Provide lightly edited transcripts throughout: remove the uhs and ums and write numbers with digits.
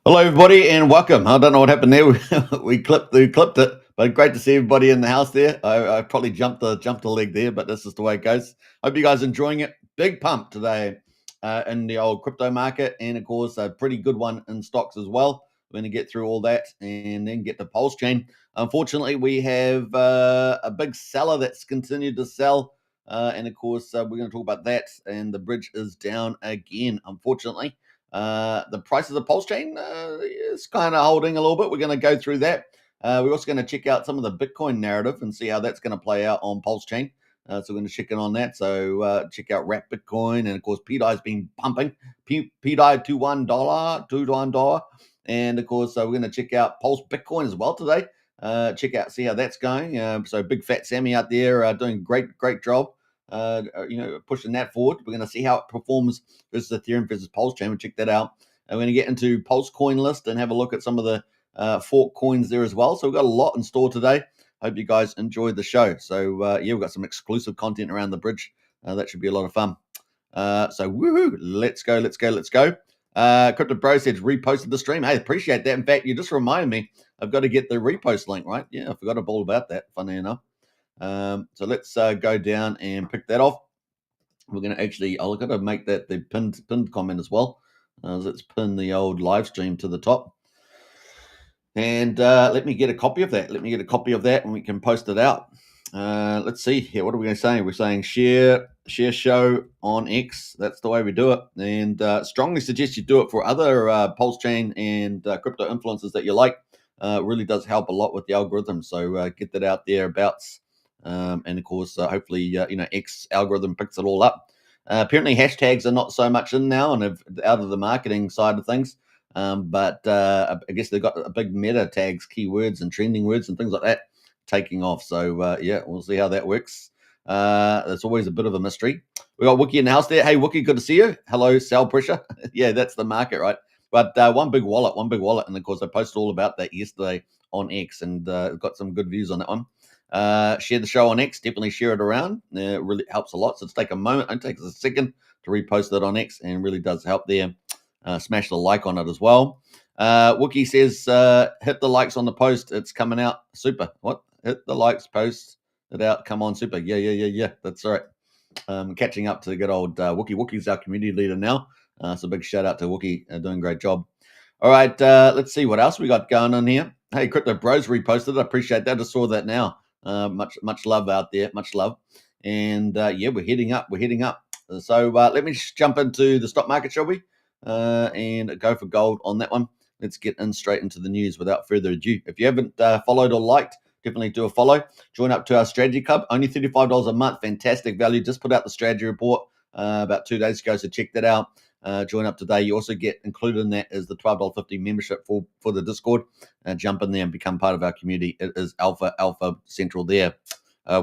Hello, everybody, and welcome. I don't know what happened there. We clipped it, but great to see everybody in the house there. I probably jumped a leg there, but this is the way it goes. Hope you guys are enjoying it. Big pump today in the old crypto market, and of course a pretty good one in stocks as well. We're going to get through all that and then get to PulseChain. Unfortunately, we have a big seller that's continued to sell, and of course we're going to talk about that. And the bridge is down again, unfortunately. The price of the PulseChain is kind of holding a little bit. We're going to go through that. We're also going to check out some of the Bitcoin narrative and see how that's going to play out on PulseChain. So we're going to check in on that. So check out Wrap Bitcoin, and of course PDI's been pumping. PDI to $1, and of course we're going to check out Pulse Bitcoin as well today. See how that's going. So Big Fat Sammy out there doing great job. Pushing that forward. We're going to see how it performs versus Ethereum versus PulseChain. We'll check that out. And we're going to get into Pulse Coin list and have a look at some of the fork coins there as well. So we've got a lot in store today. Hope you guys enjoyed the show. So we've got some exclusive content around the bridge. That should be a lot of fun. So woohoo! Let's go. Crypto Bro said reposted the stream. Hey, appreciate that. In fact, you just reminded me I've got to get the repost link, right? Yeah, I forgot all about that. Funny enough. So let's go down and pick that off. We're going to actually, I'll got to make that the pinned comment as well. Let's pin the old live stream to the top. And let me get a copy of that. And we can post it out. Let's see here. What are we going to say? We're saying share show on X. That's the way we do it. And strongly suggest you do it for other PulseChain and crypto influencers that you like. Really does help a lot with the algorithm. So get that out there abouts. And of course, hopefully, X algorithm picks it all up. Apparently, hashtags are not so much in now and out of the marketing side of things. But I guess they've got a big meta tags, keywords, and trending words and things like that taking off. So we'll see how that works. It's always a bit of a mystery. We got Wookie in the house there. Hey, Wookie, good to see you. Hello, sell pressure. Yeah, that's the market, right? But one big wallet, and of course I posted all about that yesterday on X and got some good views on that one. Share the show on X. Definitely share it around. It really helps a lot. So take a moment. It takes a second to repost it on X, and really does help there. Smash the like on it as well. Wookie says, hit the likes on the post. It's coming out. Super. What? Hit the likes, post it out. Come on, super. Yeah. That's all right. Catching up to the good old Wookie. Wookie's our community leader now. So big shout out to Wookie. Doing a great job. All right. Let's see what else we got going on here. Hey, Crypto Bros reposted. I appreciate that. I saw that now. Much love out there. Much love. And we're heading up. So let me just jump into the stock market, shall we? And go for gold on that one. Let's get in straight into the news without further ado. If you haven't followed or liked, definitely do a follow. Join up to our strategy club. Only $35 a month. Fantastic value. Just put out the strategy report about 2 days ago, so check that out. Join up today. You also get included in that is the $12.50 membership for the Discord. Jump in there and become part of our community. It is alpha central there.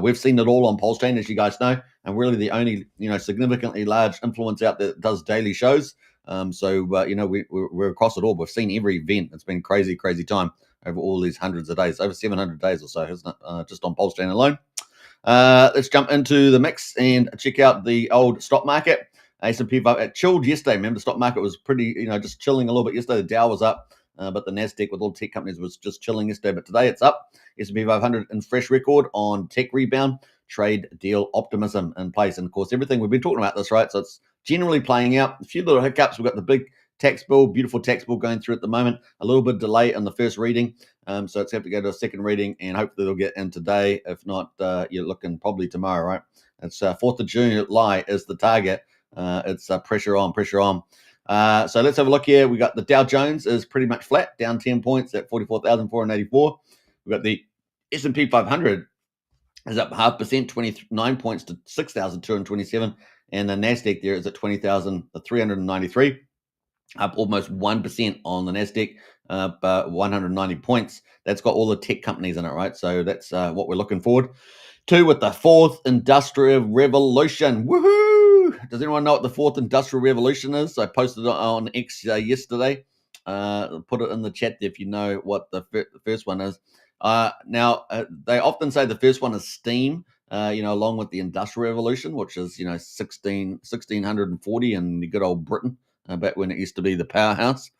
We've seen it all on PulseChain, as you guys know, and really the only significantly large influence out there that does daily shows. We're across it all. We've seen every event. It's been crazy time over all these hundreds of days, over 700 days or so, isn't it? Just on PulseChain alone. Let's jump into the mix and check out the old stock market. S&P 500 it chilled yesterday. Remember, the stock market was pretty, just chilling a little bit yesterday. The Dow was up, but the Nasdaq with all tech companies was just chilling yesterday. But today it's up. S&P 500 in fresh record on tech rebound, trade deal optimism in place, and of course everything we've been talking about this, right? So it's generally playing out. A few little hiccups. We've got the big tax bill, beautiful tax bill going through at the moment. A little bit delay in the first reading, so it's have to go to a second reading, and hopefully they'll get in today. If not, you're looking probably tomorrow, right? It's 4th of July is the target. It's pressure on. So let's have a look here. We got the Dow Jones is pretty much flat, down 10 points at 44,484. We've got the S&P 500 is up 0.5%, 29 points to 6,227. And the Nasdaq there is at 20,393, up almost 1% on the Nasdaq, 190 points. That's got all the tech companies in it, right? So that's what we're looking forward to with the fourth industrial revolution. Woohoo! Does anyone know what the fourth industrial revolution is? I posted it on X yesterday. Put it in the chat there if you know what the first one is. Now, they often say the first one is steam, along with the Industrial Revolution, which is, 1640 in the good old Britain, back when it used to be the powerhouse.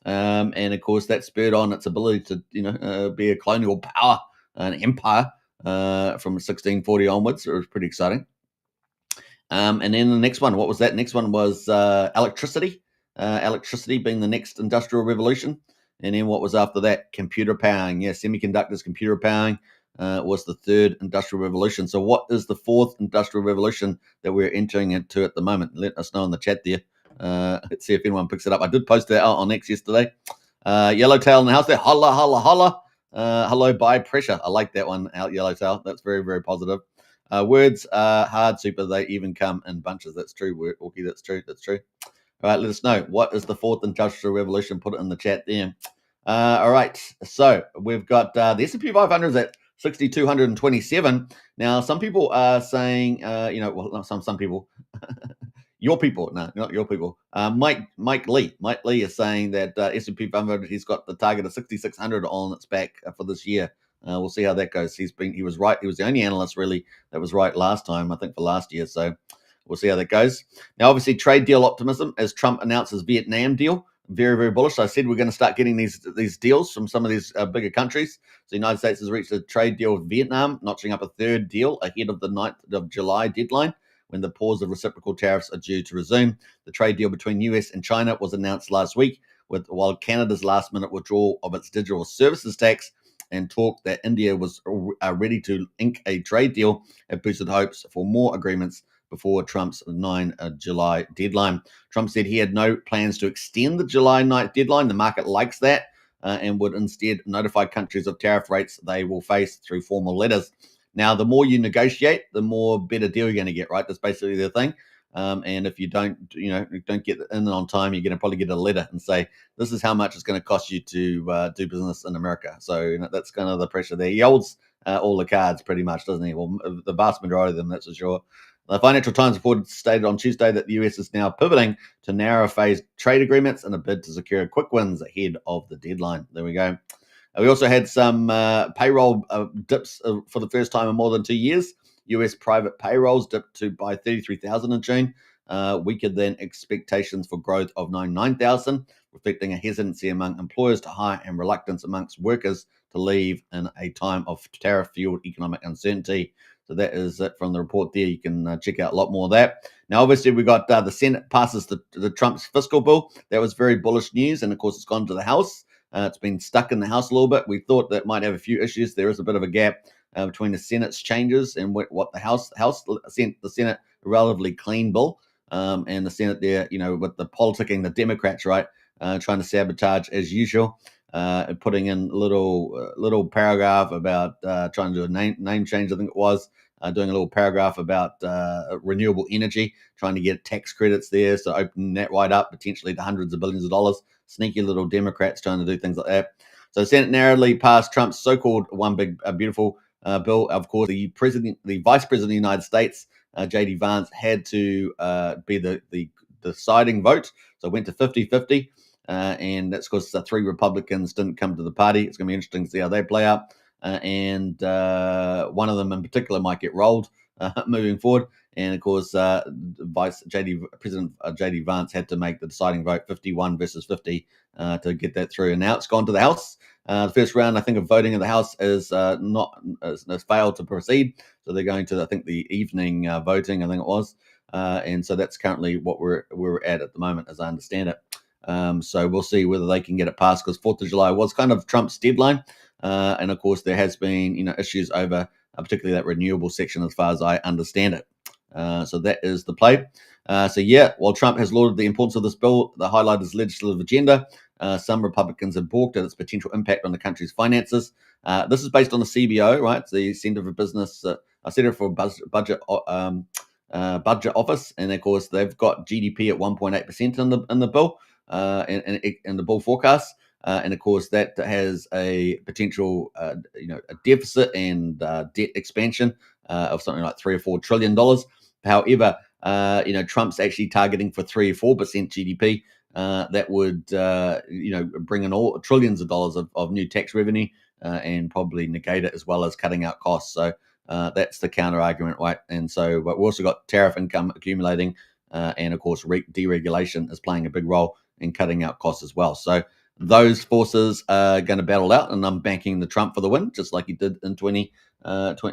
and of course that spurred on its ability to be a colonial power, an empire from 1640 onwards. It was pretty exciting. And then the next one, what was that? Next one was electricity. Electricity being the next industrial revolution. And then what was after that? Computer powering. Yeah, semiconductors, computer powering was the third industrial revolution. So what is the fourth industrial revolution that we're entering into at the moment? Let us know in the chat there. Let's see if anyone picks it up. I did post that out on X yesterday. Yellowtail in the house there. Holla, holla, holla. Hello, by pressure. I like that one out, Yellowtail. That's very, very positive. Words are hard, super. They even come in bunches. That's true, Orky. That's true. That's true. All right, let us know. What is the fourth industrial revolution? Put it in the chat there. All right. So we've got the S&P 500 is at 6,227. Now, some people are saying, well, not some people, your people, no, not your people. Mike Lee is saying that S&P 500, he's got the target of 6,600 on its back for this year. We'll see how that goes. He was right. He was the only analyst really that was right last time, I think, for last year. So we'll see how that goes. Now, obviously, trade deal optimism as Trump announces Vietnam deal. Very, very bullish. I said we're going to start getting these deals from some of these bigger countries. So the United States has reached a trade deal with Vietnam, notching up a third deal ahead of the 9th of July deadline, when the pause of reciprocal tariffs are due to resume. The trade deal between US and China was announced last week, while Canada's last-minute withdrawal of its digital services tax and talk that India was ready to ink a trade deal have boosted hopes for more agreements before Trump's 9 July deadline. Trump said he had no plans to extend the July 9th deadline. The market likes that and would instead notify countries of tariff rates they will face through formal letters. Now, the more you negotiate, the more better deal you're going to get, right? That's basically the thing. And if you don't get in on time, you're going to probably get a letter and say, this is how much it's going to cost you to do business in America. So that's kind of the pressure there. He holds all the cards pretty much, doesn't he? Well, the vast majority of them, that's for sure. The Financial Times report stated on Tuesday that the US is now pivoting to narrow phase trade agreements in a bid to secure quick wins ahead of the deadline. There we go. We also had some payroll dips for the first time in more than 2 years. US private payrolls dipped by 33,000 in June, weaker than expectations for growth of 99,000, reflecting a hesitancy among employers to hire and reluctance amongst workers to leave in a time of tariff-fueled economic uncertainty. So that is it from the report there. You can check out a lot more of that. Now, obviously, we got the Senate passes the Trump's fiscal bill. That was very bullish news, and of course, it's gone to the House. It's been stuck in the House a little bit. We thought that might have a few issues. There is a bit of a gap between the Senate's changes and what the House sent the Senate a relatively clean bill, and the Senate there, with the politicking, the Democrats, right, trying to sabotage as usual, putting in little paragraph about trying to do a name change, I think it was, doing a little paragraph about renewable energy, trying to get tax credits there, so opening that right up potentially to hundreds of billions of dollars. Sneaky little Democrats trying to do things like that. So the Senate narrowly passed Trump's so-called one big beautiful bill. Of course, the vice president of the United States, J.D. Vance, had to be the deciding vote. So it went to 50-50. And that's because the 3 Republicans didn't come to the party. It's going to be interesting to see how they play out. And one of them in particular might get rolled moving forward. And of course, President J.D. Vance had to make the deciding vote, 51 versus 50, to get that through. And now it's gone to the House. The first round, I think, of voting in the House has failed to proceed. So they're going to, I think, the evening voting, I think it was. And so that's currently what we're at the moment, as I understand it. So we'll see whether they can get it passed, because 4th of July was kind of Trump's deadline. And of course, there has been issues over particularly that renewable section, as far as I understand it. So that is the play. While Trump has lauded the importance of this bill, the highlighted legislative agenda, some Republicans have balked at its potential impact on the country's finances. This is based on the CBO, right? It's the Center for Business, Center for Budget Office, and of course they've got GDP at 1.8% in the bill, in the bill forecast. And of course, that has a potential, a deficit and debt expansion of something like $3 or $4 trillion. However, Trump's actually targeting for 3 or 4% GDP. That would, bring in all trillions of dollars of new tax revenue and probably negate it, as well as cutting out costs. So that's the counter argument, right? And so, but we've also got tariff income accumulating, and of course, deregulation is playing a big role in cutting out costs as well. So those forces are going to battle out, and I'm banking the Trump for the win, just like he did in 20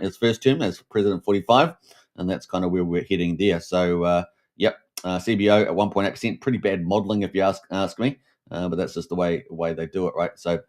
his first term as President 45, and that's kind of where we're heading there. So, yep, CBO at 1.8%, pretty bad modelling if you ask me, but that's just the way they do it, right? So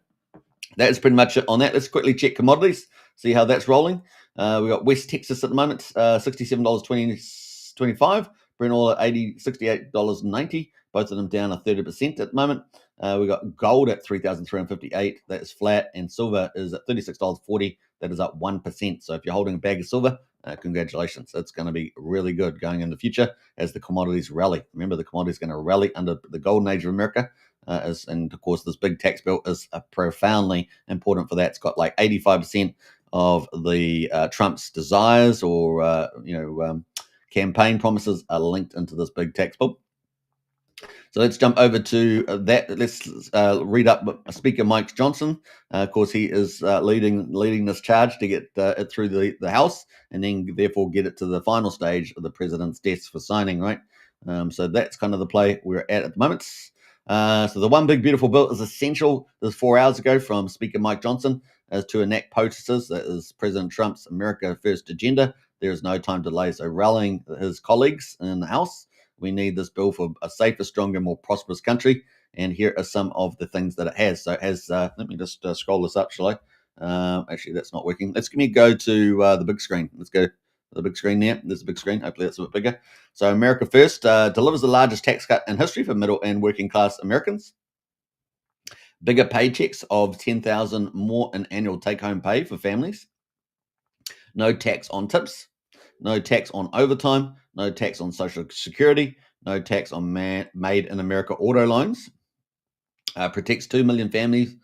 that's pretty much it on that. Let's quickly check commodities, see how that's rolling. We got West Texas at the moment, $67.25. Brent oil at $68.90. Both of them down 30% at the moment. We got gold at $3,358. That is flat, and silver is at $36.40. That is up 1%. So if you're holding a bag of silver, congratulations. It's going to be really good going in the future as the commodities rally. Remember, the commodities are going to rally under the golden age of America. And of course, this big tax bill is profoundly important for that. It's got like 85% of the Trump's desires or campaign promises are linked into this big tax bill. So let's jump over to that. Let's read up Speaker Mike Johnson. Of course, he is leading this charge to get it through the House and then therefore get it to the final stage of the president's desk for signing, right? So that's kind of the play we're at the moment. So the one big beautiful bill is essential. This was 4 hours ago from Speaker Mike Johnson as to enact POTUSs. That is President Trump's America First agenda. There is no time to delay. So rallying his colleagues in the House, we need this bill for a safer, stronger, more prosperous country. And here are some of the things that it has. So it has, let me just scroll this up, shall I? Actually, that's not working. Let's go to the big screen. Let's go to the big screen there. There's a big screen. Hopefully that's a bit bigger. So America First delivers the largest tax cut in history for middle and working class Americans. Bigger paychecks of $10,000 more in annual take-home pay for families. No tax on tips. No tax on overtime. No tax on Social Security. No tax on Made in America auto loans. Protects 2 million family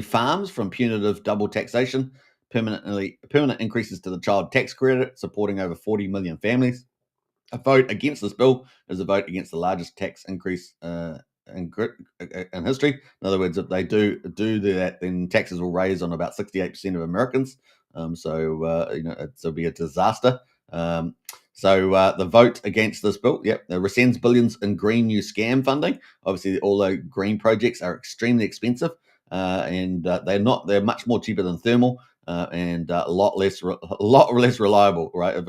farms from punitive double taxation. Permanent increases to the child tax credit, supporting over 40 million families. A vote against this bill is a vote against the largest tax increase in history. In other words, if they do that, then taxes will raise on about 68% of Americans. It'll be a disaster. The vote against this bill, it rescinds billions in green new scam funding. Obviously, all the green projects are extremely expensive, and they're much more cheaper than thermal, and a lot less reliable, right? If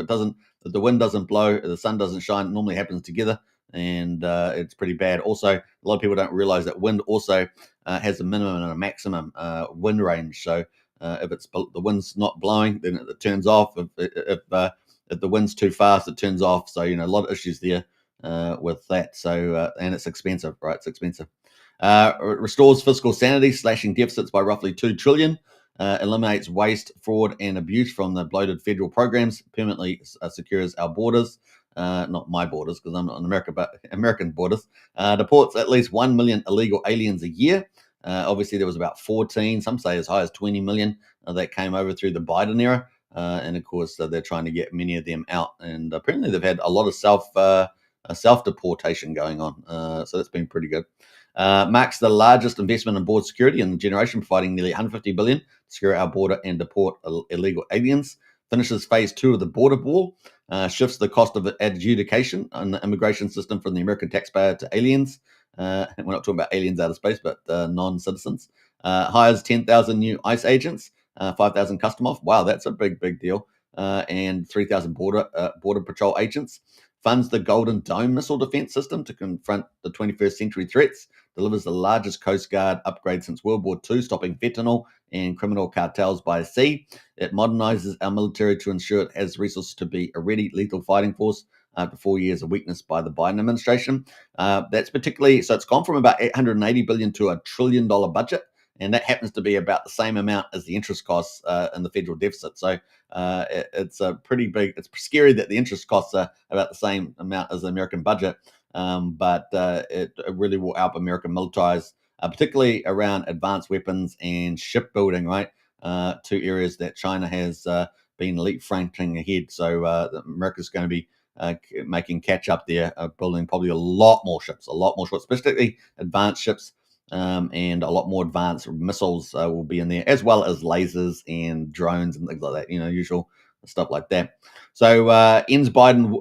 the wind doesn't blow, the sun doesn't shine, it normally happens together, and it's pretty bad. Also, a lot of people don't realize that wind also has a minimum and a maximum wind range. So if the wind's not blowing, then it turns off. If the wind's too fast, it turns off. So, a lot of issues there with that. So, and it's expensive, right? It's expensive. Restores fiscal sanity, slashing deficits by roughly $2 trillion. Eliminates waste, fraud, and abuse from the bloated federal programs. Permanently secures our borders. Not my borders, because I'm not in America, but American borders. Deports at least 1 million illegal aliens a year. Obviously, there was about 14, some say as high as 20 million that came over through the Biden era. And of course, they're trying to get many of them out. And apparently, they've had a lot of self-deportation going on. So that's been pretty good. Marks the largest investment in border security in the generation, providing nearly $150 billion to secure our border and deport illegal aliens. Finishes phase 2 of the border wall. Shifts the cost of adjudication on the immigration system from the American taxpayer to aliens. We're not talking about aliens out of space, but non-citizens. Hires 10,000 new ICE agents, 5,000 custom off. Wow, that's a big deal. And 3,000 border patrol agents. Funds the Golden Dome missile defense system to confront the 21st century threats. Delivers the largest Coast Guard upgrade since World War II, stopping fentanyl and criminal cartels by sea. It modernizes our military to ensure it has resources to be a ready lethal fighting force after 4 years of weakness by the Biden administration. That's particularly, so it's gone from about $880 billion to $1 trillion budget. And that happens to be about the same amount as the interest costs in the federal deficit. So it's a pretty big. It's scary that the interest costs are about the same amount as the American budget, but it really will help America militarize, particularly around advanced weapons and shipbuilding. Right, two areas that China has been leapfrogging ahead. So America's going to be making catch up there, building probably a lot more ships, especially advanced ships. And a lot more advanced missiles will be in there, as well as lasers and drones and things like that. Usual stuff like that. So ends Biden's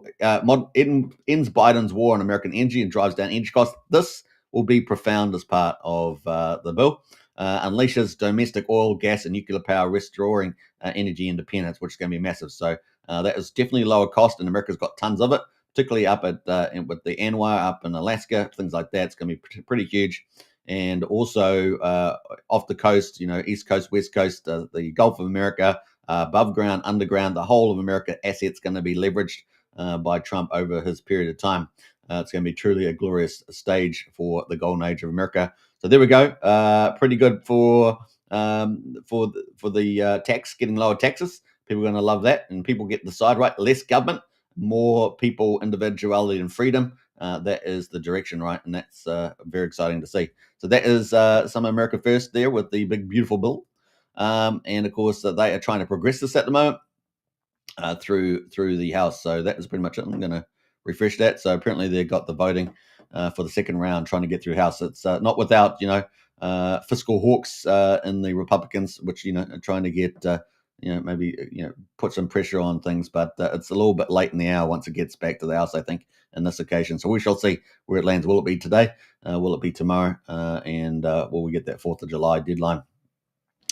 war on American energy and drives down energy costs. This will be profound as part of the bill. Unleashes domestic oil, gas, and nuclear power, restoring energy independence, which is going to be massive. So that is definitely lower cost, and America's got tons of it, particularly up at with the ANWR up in Alaska, things like that. It's going to be pretty huge. And also off the coast, East Coast, West Coast, the Gulf of America, above ground, underground, the whole of America assets going to be leveraged by Trump over his period of time. It's going to be truly a glorious stage for the golden age of America. So there we go. Pretty good for the tax, getting lower taxes. People are going to love that, and people get the side right. Less government, more people, individuality, and freedom. That is the direction, right? And that's very exciting to see. So that is some America First there with the big, beautiful bill. And of course, they are trying to progress this at the moment through the House. So that is pretty much it. I'm going to refresh that. So apparently they got the voting for the second round, trying to get through House. It's not without fiscal hawks in the Republicans, which are trying to get maybe put some pressure on things, but it's a little bit late in the hour once it gets back to the House, I think, in this occasion. So we shall see where it lands. Will it be today? Will it be tomorrow? And will we get that 4th of July deadline?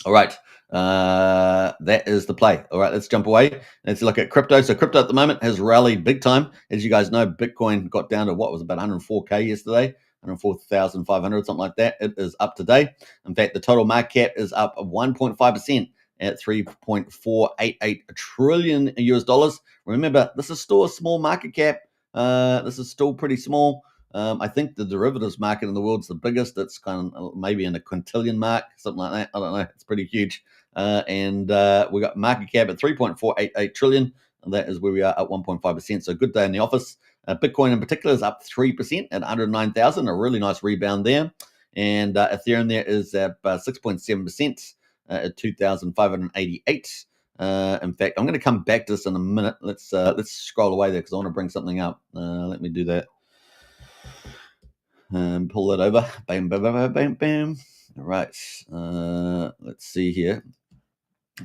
All right. That is the play. All right, let's jump away. Let's look at crypto. So crypto at the moment has rallied big time. As you guys know, Bitcoin got down to what was about 104K yesterday, 104,500, something like that. It is up today. In fact, the total market cap is up 1.5% at 3.488 trillion US dollars. Remember, this is still a small market cap. This is still pretty small. I think the derivatives market in the world's the biggest. It's kind of maybe in a quintillion mark, something like that. I don't know. It's pretty huge. And we got market cap at 3.488 trillion. And that is where we are at 1.5%. So good day in the office. Bitcoin in particular is up 3% at 109,000. A really nice rebound there. And Ethereum there is at 6.7% at 2,588. In fact, I'm going to come back to this in a minute. Let's scroll away there because I want to bring something up. Let me do that. Pull that over. Bam, bam, bam, bam, bam. All right. Let's see here.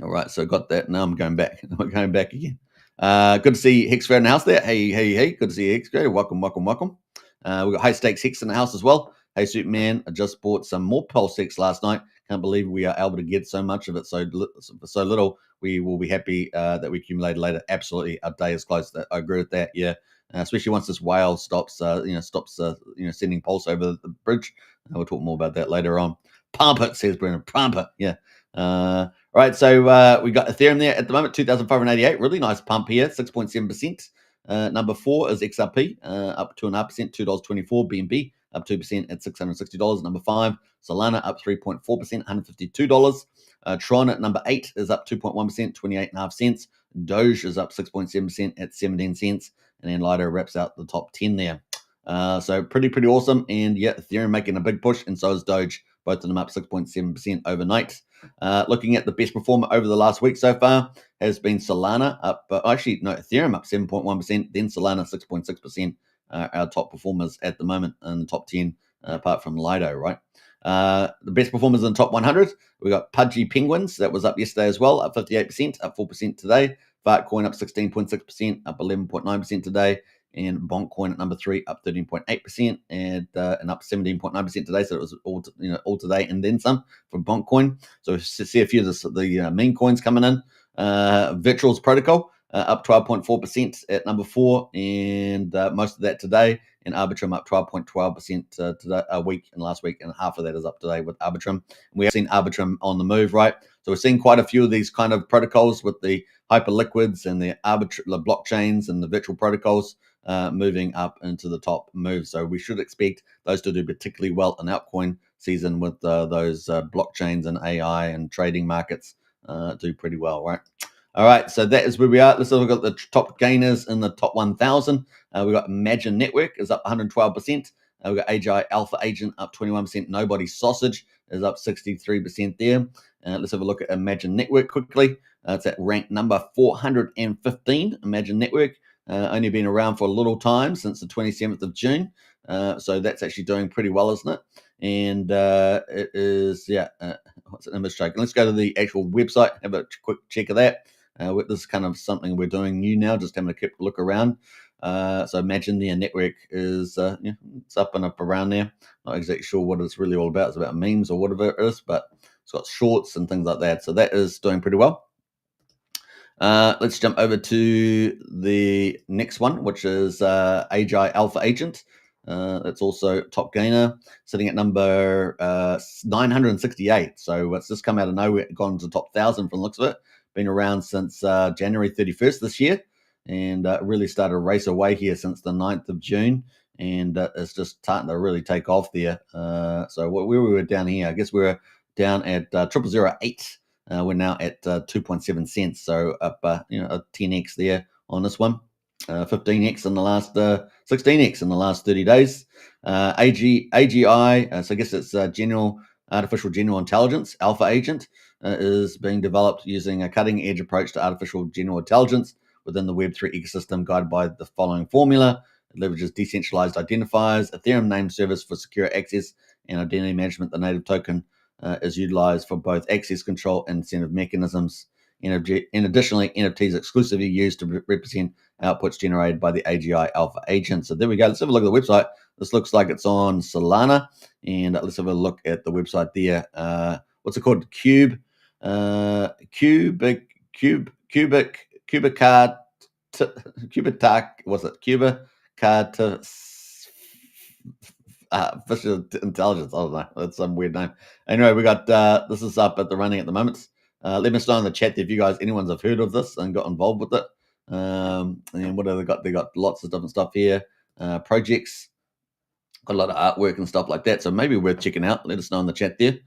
All right. So I got that. Now I'm going back. We're going back again. Good to see Hexfred in the house there. Hey. Good to see you, Hexfred. Welcome. We got High Stakes Hex in the house as well. Hey, Superman. I just bought some more Pulse Hex last night. Can't believe we are able to get so much of it so little. We will be happy that we accumulated later. Absolutely. Our day is close. I agree with that. Yeah. Especially once this whale stops sending pulse over the bridge. We'll talk more about that later on. Pump it, says Brennan. Pump it, yeah. All right, so we got Ethereum there at the moment, 2,588. Really nice pump here, 6.7%. Number 4 is XRP, up 2.5%, $2.24. BNB up 2% at $660. Number 5, Solana up 3.4%, $152. Tron at number 8 is up 2.1%, 28.5 cents. Doge is up 6.7% at 17 cents. And then Lido wraps out the top 10 there. So pretty awesome. And yeah, Ethereum making a big push, and so is Doge. Both of them up 6.7% overnight. Looking at the best performer over the last week so far has been Solana up. Ethereum up 7.1%, then Solana 6.6%. Our top performers at the moment in the top 10, apart from Lido, right? The best performers in the top 100, we got Pudgy Penguins. That was up yesterday as well, up 58%, up 4% today. Fartcoin up 16.6%, up 11.9% today. And Bonkcoin at number 3, up 13.8%, and up 17.9% today. So it was all today and then some for Bonkcoin. So we see a few of the meme coins coming in. Virtual's Protocol up 12.4% at number 4, and most of that today. And Arbitrum up 12.12% today, a week and last week, and half of that is up today with Arbitrum. We have seen Arbitrum on the move, right? So we're seeing quite a few of these kind of protocols with the hyperliquids and the blockchains and the virtual protocols moving up into the top move. So we should expect those to do particularly well in altcoin season with those blockchains and AI and trading markets do pretty well, right? All right, so that is where we are. Let's look at the top gainers in the top 1,000. We've got Imagine Network is up 112%. We've got AGI Alpha Agent up 21%. Nobody Sausage is up 63% there. Let's have a look at Imagine Network quickly. It's at rank number 415, Imagine Network. Only been around for a little time, since the 27th of June. So that's actually doing pretty well, isn't it? And it is, what's an image token? Let's go to the actual website, have a quick check of that. This is kind of something we're doing new now, just having a quick look around. So imagine their network is it's up and up around there. Not exactly sure what it's really all about. It's about memes or whatever it is, but it's got shorts and things like that. So that is doing pretty well. Let's jump over to the next one, which is AGI Alpha Agent. It's also top gainer, sitting at number 968. So it's just come out of nowhere, gone to the top 1,000 from the looks of it. Been around since January 31st this year, and really started a race away here since the 9th of June. And it's just starting to really take off there. So where we were down here, I guess we were down at 0008. We're now at 2.7 cents, so up a 10x there on this one, 15x in the last 16x in the last 30 days. AGI, so I guess it's artificial general intelligence alpha agent, is being developed using a cutting edge approach to artificial general intelligence within the Web3 ecosystem, guided by the following formula. It leverages decentralized identifiers, Ethereum name service for secure access, and identity management. The native token is utilized for both access control and incentive mechanisms. And additionally, NFTs exclusively used to represent outputs generated by the AGI Alpha agent. So there we go. Let's have a look at the website. This looks like it's on Solana, and let's have a look at the website there. What's it called? Cubic card. What's it? Artificial intelligence. I don't know. That's some weird name. Anyway, we got this is up at the running at the moment. Let me know in the chat if you guys, anyone's have heard of this and got involved with it. And what have they got? They got lots of different stuff here. Projects, got a lot of artwork and stuff like that. So maybe worth checking out. Let us know in the chat there.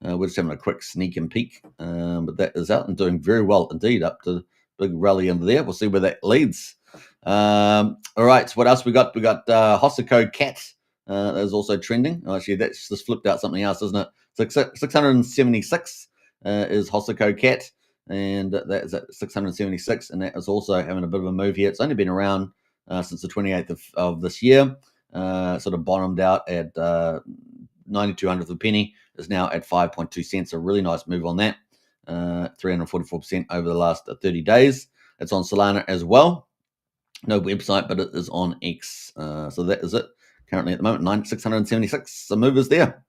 We're just having a quick sneak and peek, but that is out and doing very well indeed. Up to the big rally under there. We'll see where that leads. All right. So what else we got? We got Hosako Cat. That is also trending. Actually, that's just flipped out something else, isn't it? So 676 is Hosako Cat, and that is at 676, and that is also having a bit of a move here. It's only been around since the 28th of this year. Sort of bottomed out at 9200th of a penny. Is now at 5.2 cents. A really nice move on that. 344% over the last 30 days. It's on Solana as well. No website, but it is on X. So that is it. Currently at the moment, 676. The movers there.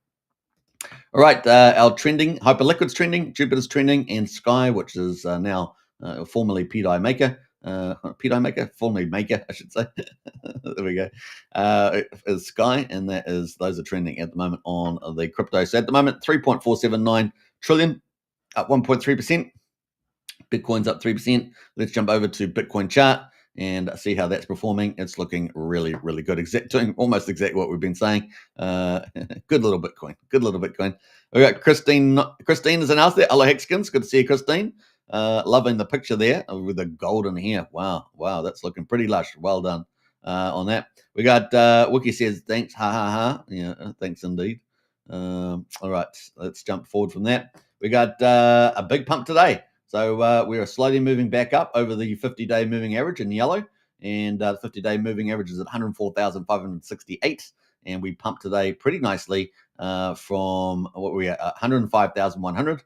All right, our trending, Hyperliquid's trending, Jupiter's trending, and Sky, which is now formerly PDI Maker. PDI Maker, formerly Maker, I should say. There we go. Is Sky, and those are trending at the moment on the crypto. So at the moment, 3.479 trillion, up 1.3%. Bitcoin's up 3%. Let's jump over to Bitcoin chart and see how that's performing. It's looking really, really good. Doing almost exactly what we've been saying. Good little Bitcoin. Good little Bitcoin. We got Christine. Christine is announced there. Hello, Hexkins. Good to see you, Christine. Loving the picture there with the golden hair. Wow, that's looking pretty lush. Well done on that. We got Wiki says thanks. Ha ha ha. Yeah, thanks indeed. All right, let's jump forward from that. We got a big pump today. So we are slowly moving back up over the 50-day moving average in yellow, and the 50-day moving average is at 104,568, and we pumped today pretty nicely from what we are 105,100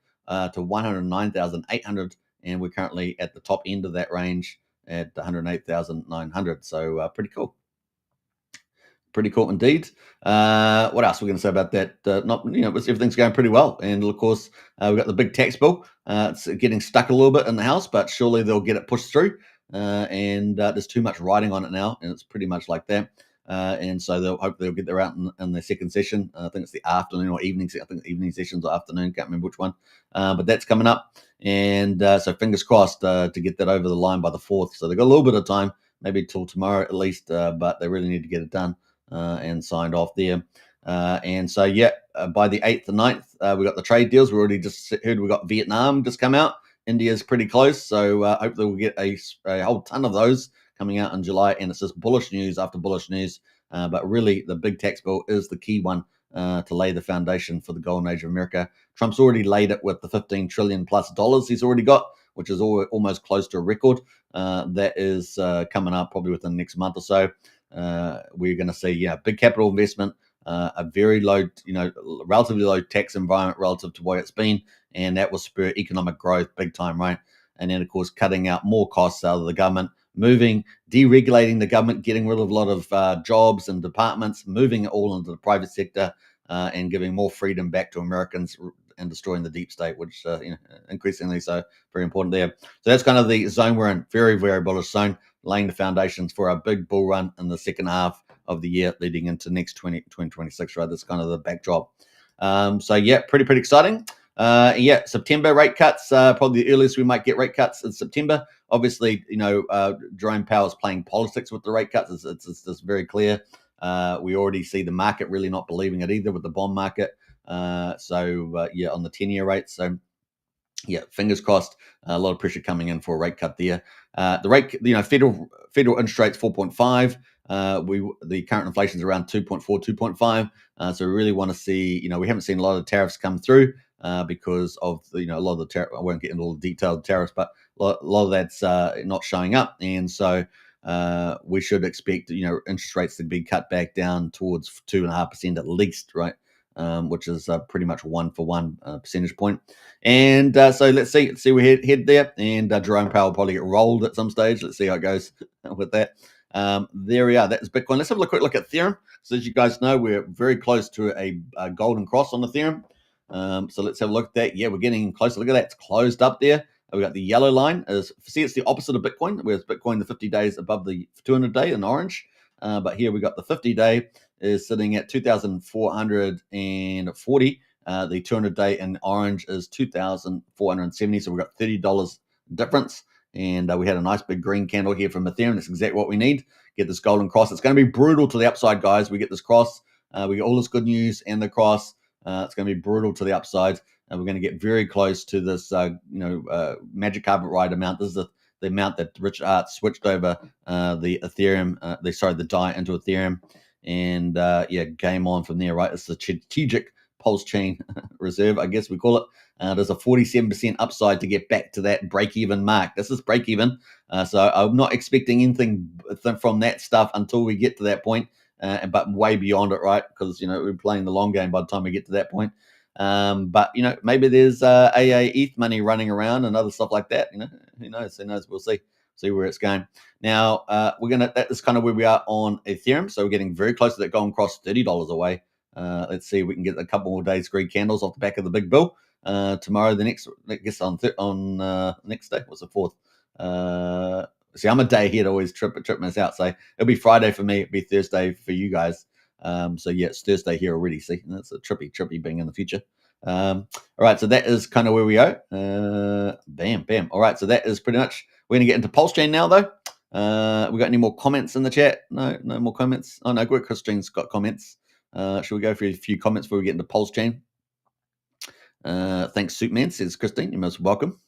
to 109,800, and we're currently at the top end of that range at 108,900. So pretty cool. Pretty cool indeed. What else are we going to say about that? Everything's going pretty well. And of course, we've got the big tax bill. It's getting stuck a little bit in the House, but surely they'll get it pushed through. And there's too much writing on it now, and it's pretty much like that. And so hopefully they'll get there out in the second session. I think it's the afternoon or evening. I think the evening sessions or afternoon. Can't remember which one. But that's coming up. And so fingers crossed to get that over the line by the 4th. So they've got a little bit of time, maybe till tomorrow at least. But they really need to get it done. And signed off there. And so, by the 8th and 9th, we got the trade deals. We already just heard we got Vietnam just come out. India's pretty close. So hopefully we'll get a whole ton of those coming out in July. And it's just bullish news after bullish news. But really, the big tax bill is the key one to lay the foundation for the golden age of America. Trump's already laid it with the $15 trillion plus he's already got, which is almost close to a record. That is coming up probably within the next month or so. We're going to see, big capital investment, a very low, relatively low tax environment relative to what it's been, and that will spur economic growth big time, right? And then, of course, cutting out more costs out of the government, moving, deregulating the government, getting rid of a lot of jobs and departments, moving it all into the private sector, and giving more freedom back to Americans and destroying the deep state, which increasingly so very important there. So that's kind of the zone we're in. Very, very bullish zone, laying the foundations for a big bull run in the second half of the year leading into next 2026, right? That's kind of the backdrop. So yeah, pretty exciting. Yeah, September rate cuts, probably the earliest we might get rate cuts in September. Obviously, Jerome Powell's playing politics with the rate cuts. It's just very clear. We already see the market really not believing it either with the bond market. Yeah, on the 10-year rate. So yeah, fingers crossed. A lot of pressure coming in for a rate cut there. The rate, federal interest rate's 4.5. The current inflation is around 2.4, 2.5. So we really want to see. We haven't seen a lot of tariffs come through because of a lot of the tariff. I won't get into all the detailed tariffs, but a lot of that's not showing up, and so we should expect interest rates to be cut back down towards 2.5% at least, right? Which is pretty much 1 for 1 percentage point. And so let's see we head there. And Jerome Powell will probably get rolled at some stage. Let's see how it goes with that. There we are. That is Bitcoin. Let's have a quick look at Ethereum. So as you guys know, we're very close to a golden cross on Ethereum. So let's have a look at that. Yeah, we're getting closer. Look at that. It's closed up there. We got the yellow line. It's the opposite of Bitcoin, whereas Bitcoin, the 50 days above the 200-day in orange. But here we got the 50-day is sitting at 2,440. The 200-day in orange is 2,470. So we've got $30 difference. And we had a nice big green candle here from Ethereum. That's exactly what we need. Get this golden cross. It's going to be brutal to the upside, guys. We get this cross. We get all this good news and the cross. It's going to be brutal to the upside. And we're going to get very close to this, magic carpet ride amount. This is the amount that Richard Hart switched over the Ethereum, the DAI into Ethereum. And game on from there, right? It's the strategic PulseChain reserve, I guess we call it. There's a 47% upside to get back to that break-even mark. This is break-even. So I'm not expecting anything from that stuff until we get to that point, but way beyond it, right? Because, we're playing the long game by the time we get to that point. But, maybe there's AA ETH money running around and other stuff like that. Who knows? We'll see where it's going. Now, that is kind of where we are on Ethereum. So we're getting very close to that golden cross, $30 away. Let's see if we can get a couple more days green candles off the back of the big bill. Tomorrow, on next day, what's the 4th? See, I'm a day ahead, always trip us out. So it'll be Friday for me, it'll be Thursday for you guys. So yeah, it's Thursday here already. See, and that's a trippy being in the future. All right, so that is kind of where we are. Bam. All right, so that is pretty much. We're going to get into PulseChain now, though. We got any more comments in the chat? No more comments. Oh no, good. Christine's got comments. Should we go for a few comments before we get into PulseChain? Thanks, Suitman, says Christine. You're most welcome.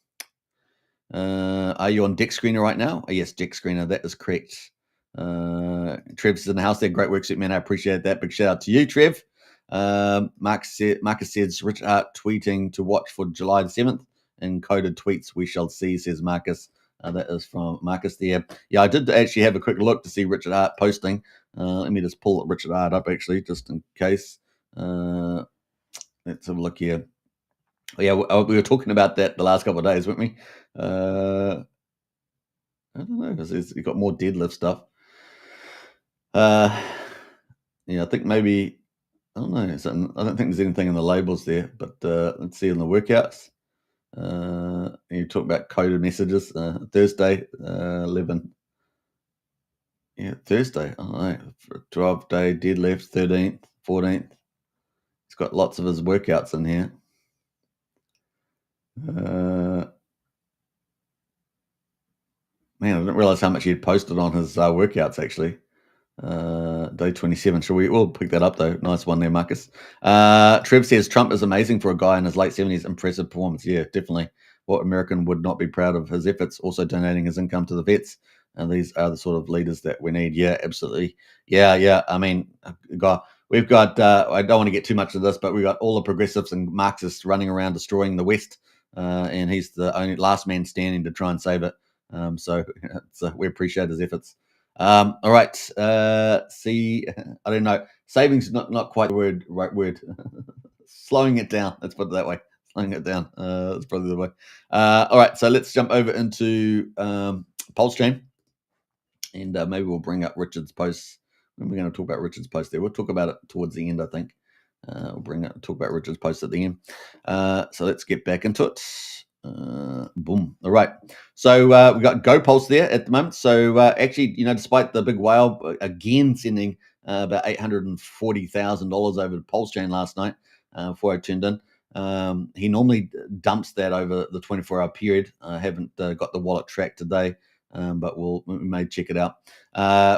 Are you on Deck Screener right now? Oh, yes, Deck Screener. That is correct. Trev's in the house there. Great work, Suitman. I appreciate that. Big shout out to you, Trev. Marcus says Richard Hart tweeting to watch for July the 7th. Encoded tweets we shall see, says Marcus. That is from Marcus there. Yeah, I did actually have a quick look to see Richard Hart posting. Let me just pull Richard Hart up, actually, just in case. Let's have a look here. Yeah, we were talking about that the last couple of days, weren't we? I don't know, because you've got more deadlift stuff. Yeah, I think maybe, I don't know. I don't think there's anything in the labels there, but let's see in the workouts. You talk about coded messages. Thursday, 11. Yeah, Thursday. I don't know. 12-day deadlift, 13th, 14th. He's got lots of his workouts in here. Man, I didn't realize how much he had posted on his workouts, actually. Day 27. We'll pick that up, though. Nice one there, Marcus. Trev says Trump is amazing for a guy in his late 70s. Impressive performance. Yeah, definitely. What American would not be proud of his efforts, also donating his income to the vets. And these are the sort of leaders that we need. Yeah, absolutely. Yeah. I mean, we've got, I don't want to get too much of this, but we've got all the progressives and Marxists running around destroying the West. And he's the only last man standing to try and save it. So we appreciate his efforts. All right. See, I don't know. Savings is not quite the right word. Slowing it down. Let's put it that way. Slowing it down. That's probably the way. All right. So let's jump over into PulseChain. And maybe we'll bring up Richard's post. When we're going to talk about Richard's post there, we'll talk about it towards the end, I think. We'll talk about Richard's post at the end. So let's get back into it. Boom. All right. So we got GoPulse there at the moment. So actually, despite the big whale again sending about $840,000 over to PulseChain last night before I tuned in, he normally dumps that over the 24-hour period. I haven't got the wallet track today. But we may check it out.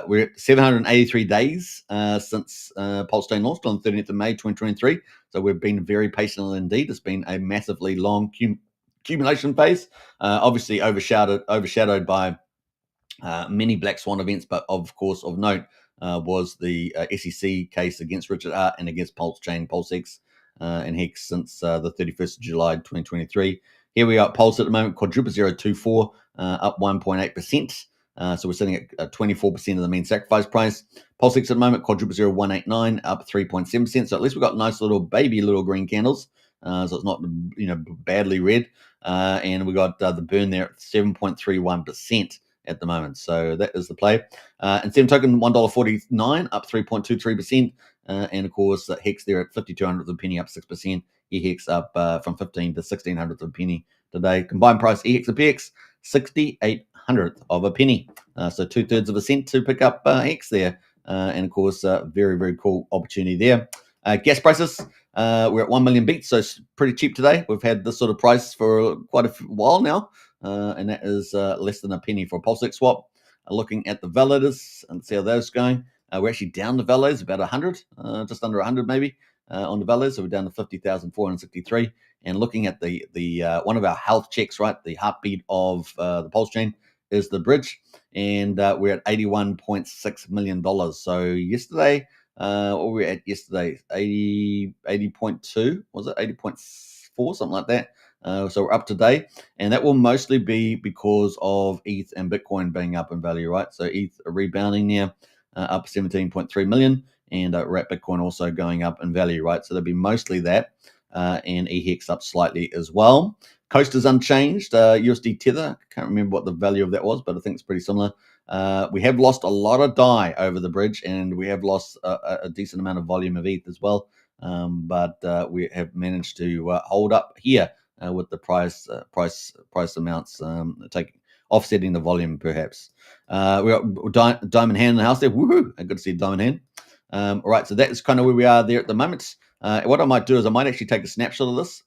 We're at 783 days since PulseChain launched on the 30th of May 2023. So we've been very patient indeed. It's been a massively long accumulation phase, obviously overshadowed by many black swan events, but of course of note was the SEC case against Richard Hart and against PulseChain, PulseX, and Hex since the 31st of July 2023. Here we are at Pulse at the moment, quadruple 024, up 1.8%. So we're sitting at 24% of the mean sacrifice price. PulseX at the moment, quadruple 0189, up 3.7%. So at least we've got nice little green candles. So it's not badly red. And we got the burn there at 7.31% at the moment. So that is the play. And Seven Token, $1.49, up 3.23%. And of course, Hex there at 52 hundredths of a penny, up 6%. EHEX up from 15 to 16 hundredths of a penny today. Combined price EHEX and PX, 68 hundredths of a penny. So 2/3 of a cent to pick up Hex there. And of course, very, very cool opportunity there. Gas prices, we're at 1 million beats, so it's pretty cheap today. We've had this sort of price for quite a while now, and that is less than a penny for a PulseX swap. Looking at the validators and see how those are going. We're actually down the validators about 100, just under 100 maybe on the validators. So we're down to 50,463. And looking at the one of our health checks, right, the heartbeat of the PulseChain is the bridge, and we're at $81.6 million. So yesterday, what were we at yesterday? 80.2, was it 80.4, something like that. So we're up today, and that will mostly be because of ETH and Bitcoin being up in value, right? So ETH are rebounding now, up 17.3 million, and Wrap Bitcoin also going up in value, right? So there'll be mostly that, and EHEX up slightly as well. Coast is unchanged. USD Tether, can't remember what the value of that was, but I think it's pretty similar. We have lost a lot of DAI over the bridge, and we have lost a decent amount of volume of ETH as well. But we have managed to hold up here with the price amounts offsetting the volume, perhaps. We got Diamond Hand in the house there. Woohoo! Good to see Diamond Hand. All right, so that is kind of where we are there at the moment. What I might do is I might actually take a snapshot of this,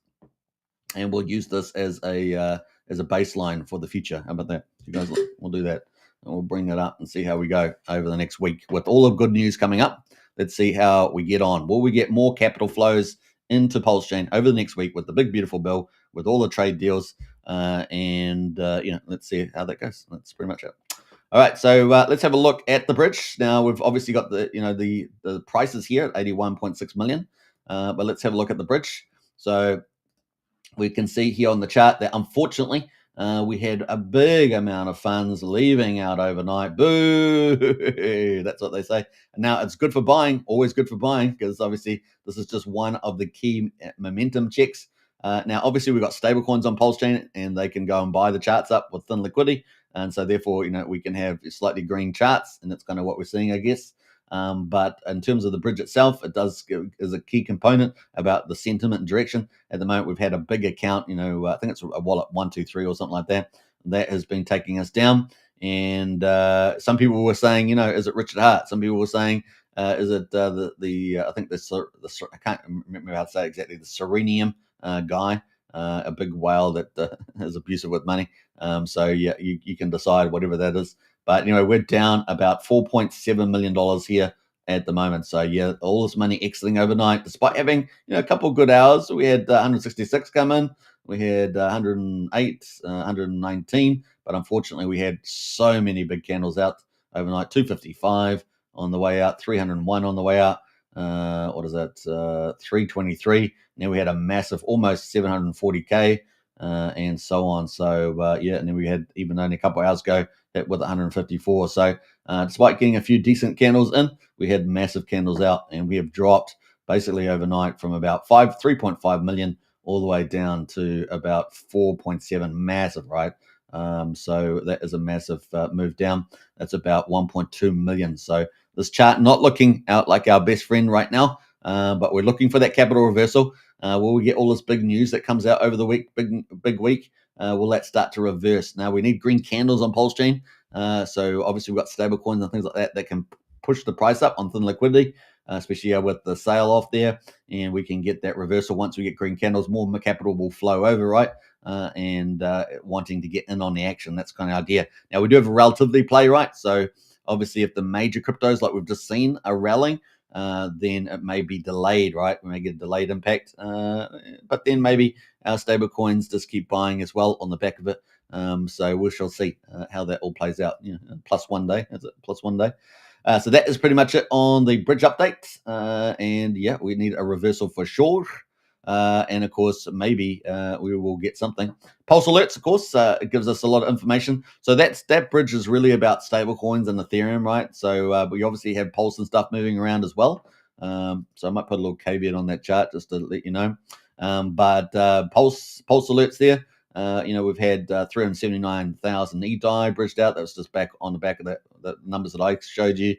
and we'll use this as a baseline for the future. How about that? You guys, we'll do that. And we'll bring that up and see how we go over the next week. With all the good news coming up, let's see how we get on. Will we get more capital flows into PulseChain over the next week with the big, beautiful bill, with all the trade deals? Let's see how that goes. That's pretty much it. All right, so let's have a look at the bridge. Now, we've obviously got the prices here at 81.6 million, but let's have a look at the bridge. So we can see here on the chart that unfortunately we had a big amount of funds leaving out overnight. Boo! That's what they say. Now it's good for buying, always good for buying, because obviously this is just one of the key momentum checks. Now, obviously, we've got stablecoins on PulseChain, and they can go and buy the charts up with thin liquidity. And so therefore, we can have slightly green charts, and that's kind of what we're seeing, I guess. But in terms of the bridge itself, it is a key component about the sentiment and direction. At the moment, we've had a big account, I think it's a wallet 123 or something like that. That has been taking us down. And some people were saying, is it Richard Hart? Some people were saying, is it I think I can't remember how to say it exactly, the Signum guy, a big whale that is abusive with money. So yeah, you can decide whatever that is. But we're down about $4.7 million here at the moment. So yeah, all this money exiting overnight, despite having a couple of good hours. We had 166 come in, we had 108, 119, but unfortunately we had so many big candles out overnight. 255 on the way out, 301 on the way out. What is that? 323. Now we had a massive, almost 740k, and so on. So and then we had even only a couple of hours ago with 154. So despite getting a few decent candles in, we had massive candles out, and we have dropped basically overnight from about 3.5 million all the way down to about 4.7, massive, right? So that is a massive move down. That's about 1.2 million. So this chart not looking out like our best friend right now, but we're looking for that capital reversal. Will we get all this big news that comes out over the week, big week? Will that start to reverse? Now we need green candles on PulseChain. So obviously we've got stable coins and things like that that can push the price up on thin liquidity, especially with the sale off there, and we can get that reversal once we get green candles. More capital will flow over, right? And wanting to get in on the action. That's kind of idea. Now we do have a relativity play, right? So obviously, if the major cryptos like we've just seen are rallying, then it may be delayed, right? We may get a delayed impact, but then maybe our stable coins just keep buying as well on the back of it. So we shall see how that all plays out. Plus 1 day, is it plus 1 day? So that is pretty much it on the bridge update. And yeah, we need a reversal for sure. And of course, maybe we will get something. Pulse alerts, of course, it gives us a lot of information. So that bridge is really about stable coins and Ethereum, right? So we obviously have Pulse and stuff moving around as well. So I might put a little caveat on that chart just to let you know. But Pulse alerts there. We've had 379,000 EDI bridged out. That was just back on the back of the numbers that I showed you.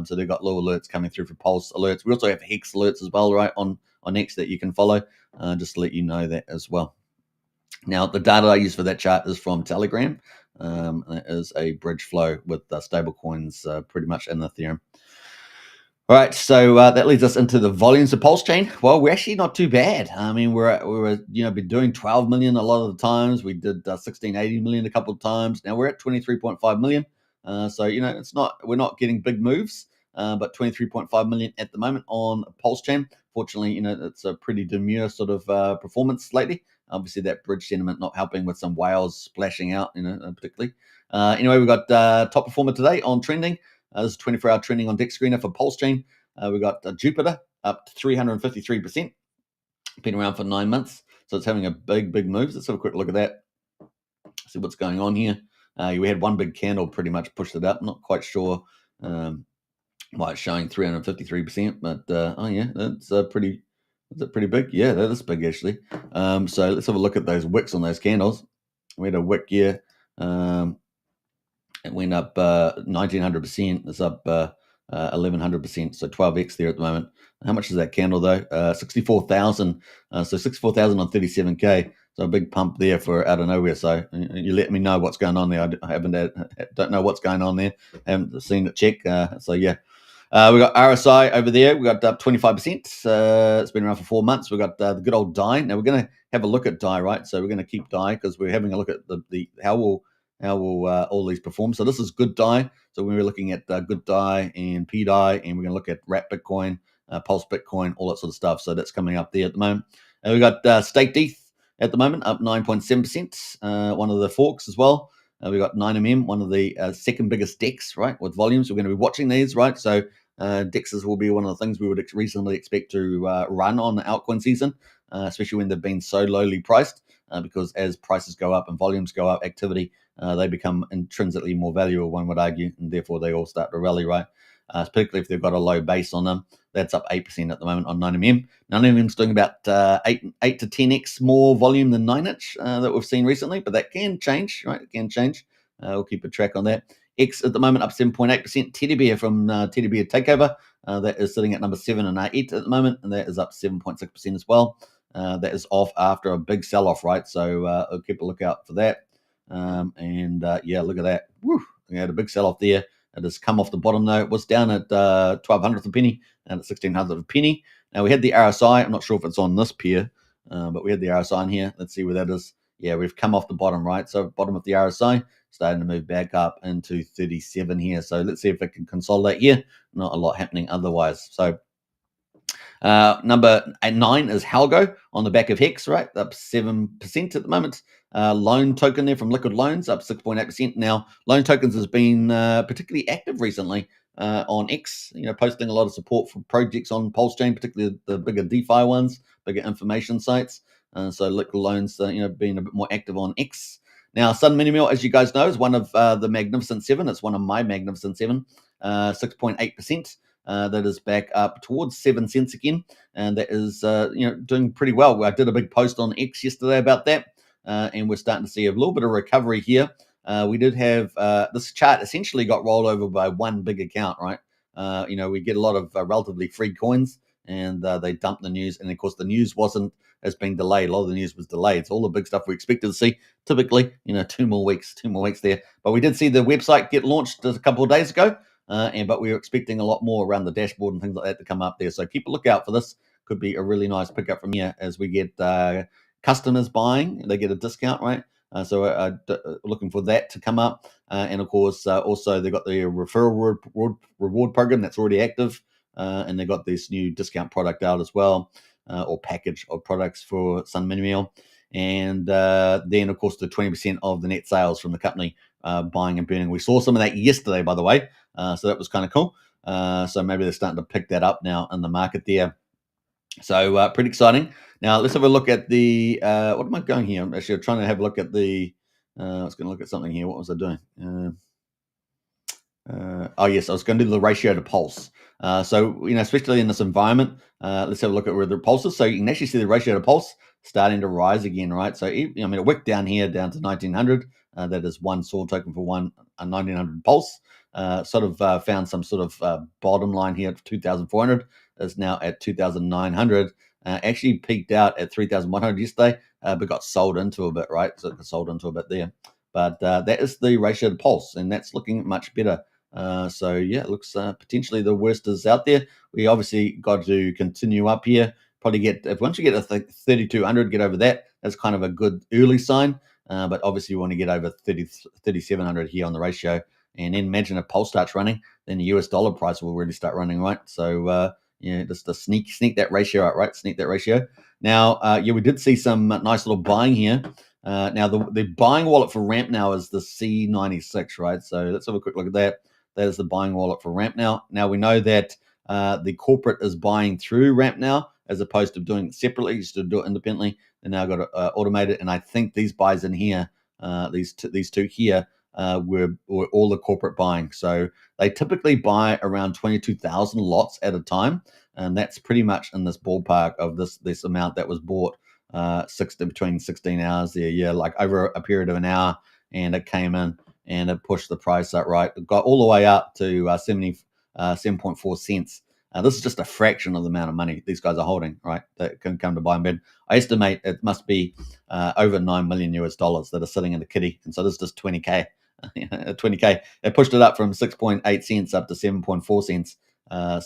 So they've got little alerts coming through for Pulse alerts. We also have Hex alerts as well, right, on X that you can follow, just to let you know that as well. Now, the data I use for that chart is from Telegram. It is a bridge flow with stable coins pretty much in Ethereum. All right, so that leads us into the volumes of PulseChain. Well, we're actually not too bad. I mean, we were been doing 12 million a lot of the times. We did 1680 million a couple of times. Now we're at 23.5 million. So we're not getting big moves, but 23.5 million at the moment on PulseChain. Fortunately, it's a pretty demure sort of performance lately. Obviously, that bridge sentiment not helping with some whales splashing out, particularly. Anyway, we've got top performer today on trending. This is 24-hour trending on Dex Screener for PulseChain. We got Jupiter up to 353%, been around for 9 months. So it's having a big move. Let's have a quick look at that, see what's going on here. We had one big candle pretty much pushed it up. Not quite sure why it's showing 353%, but oh yeah, that's pretty. Is it pretty big? Yeah, that is big actually. So let's have a look at those wicks on those candles. We had a wick here. It went up 1,900%. It's up 1,100%. So 12x there at the moment. How much is that candle though? 64,000. So 64,000 on 37k. So a big pump there for out of nowhere. So you let me know what's going on there. I don't know what's going on there. I haven't seen it check. So yeah. We got RSI over there. We got up 25%. It's been around for 4 months. We got the good old DAI. Now we're going to have a look at DAI, right? So we're going to keep DAI because we're having a look at the how will all these perform. So this is good DAI. So when we're looking at good DAI and PDAI, and we're going to look at Wrap Bitcoin, Pulse Bitcoin, all that sort of stuff. So that's coming up there at the moment. And we got Staked ETH at the moment up 9.7%. One of the forks as well. We got 9mm, one of the second biggest DEX, right, with volumes. We're going to be watching these, right? So DEXs will be one of the things we would reasonably expect to run on the altcoin season, especially when they've been so lowly priced, because as prices go up and volumes go up, activity, they become intrinsically more valuable, one would argue, and therefore they all start to rally, right? Particularly if they've got a low base on them. That's up 8% at the moment on 9mm. 9mm's doing about 8 to 10x more volume than 9inch that we've seen recently, but that can change, right? It can change. We'll keep a track on that. X at the moment up 7.8%. Teddy Bear from Teddy Bear Takeover, that is sitting at number 7 and 8 at the moment, and that is up 7.6% as well. That is off after a big sell-off, right? So I'll keep a lookout for that. Yeah, look at that. Woo, we had a big sell-off there. It has come off the bottom though. It was down at 1,200th a penny and at 1,600th a penny. Now we had the RSI. I'm not sure if it's on this pair, but we had the RSI in here. Let's see where that is. Yeah, we've come off the bottom, right? So bottom of the RSI, starting to move back up into 37 here. So let's see if it can consolidate here. Not a lot happening otherwise. So number 9 is ALGO on the back of Hex, right? Up 7% at the moment. Loan token there from Liquid Loans up 6.8%. Now, Loan Tokens has been particularly active recently on X, posting a lot of support for projects on PulseChain, particularly the bigger DeFi ones, bigger information sites. So Liquid Loans, being a bit more active on X. Now, Sun Minimal, as you guys know, is one of the Magnificent 7. It's one of my Magnificent 7, 6.8%. That is back up towards 7 cents again, and that is doing pretty well. I did a big post on X yesterday about that. and we're starting to see a little bit of recovery here. We did have this chart essentially got rolled over by one big account, right? We get a lot of relatively free coins, and they dump the news. And of course, the news has been delayed. A lot of the news was delayed. It's all the big stuff we expected to see. Typically, 2 more weeks there. But we did see the website get launched a couple of days ago, but we were expecting a lot more around the dashboard and things like that to come up there. So keep a lookout for this. Could be a really nice pickup from here as we get customers buying. They get a discount, right? So looking for that to come up. And of course, also they've got the referral reward program that's already active. And they've got this new discount product out as well, or package of products for Sun Mini Meal. And then, of course, the 20% of the net sales from the company buying and burning. We saw some of that yesterday, by the way. So that was kind of cool. So maybe they're starting to pick that up now in the market there. So pretty exciting. Now let's have a look at the. What am I going here? I'm actually trying to have a look at the. I was going to look at something here. What was I doing? Yes, I was going to do the ratio to pulse. So especially in this environment, let's have a look at where the pulse is. So you can actually see the ratio to pulse starting to rise again, right? So it wicked down here down to 1900. That is one SOAR token for one 1900 pulse. Found some sort of bottom line here at 2400. Is now at 2,900. Actually peaked out at 3,100 yesterday, but got sold into a bit, right? So it got sold into a bit there. But that is the ratio to pulse, and that's looking much better. It looks potentially the worst is out there. We obviously got to continue up here. Probably once you get a 3,200, get over that. That's kind of a good early sign. But obviously, you want to get over 3,700 here on the ratio. And then imagine if Pulse starts running, then the US dollar price will really start running, right? So, just to sneak that ratio out, right? Sneak that ratio. Now, we did see some nice little buying here. Now, the buying wallet for Ramp now is the C96, right? So let's have a quick look at that. That is the buying wallet for Ramp now. Now, we know that the corporate is buying through Ramp now, as opposed to doing it separately. Used to do it independently. They now got it automated. And I think these buys in here, these two here, were all the corporate buying. So they typically buy around 22,000 lots at a time. And that's pretty much in this ballpark of this amount that was bought between 16 hours there. Yeah, like over a period of an hour, and it came in and it pushed the price up, right? It got all the way up to 7.4 cents. This is just a fraction of the amount of money these guys are holding, right? That can come to buy and bid. I estimate it must be over $9 million US that are sitting in the kitty. And so this is just 20K. 20K. It pushed it up from 6.8 cents up to 7.4 cents.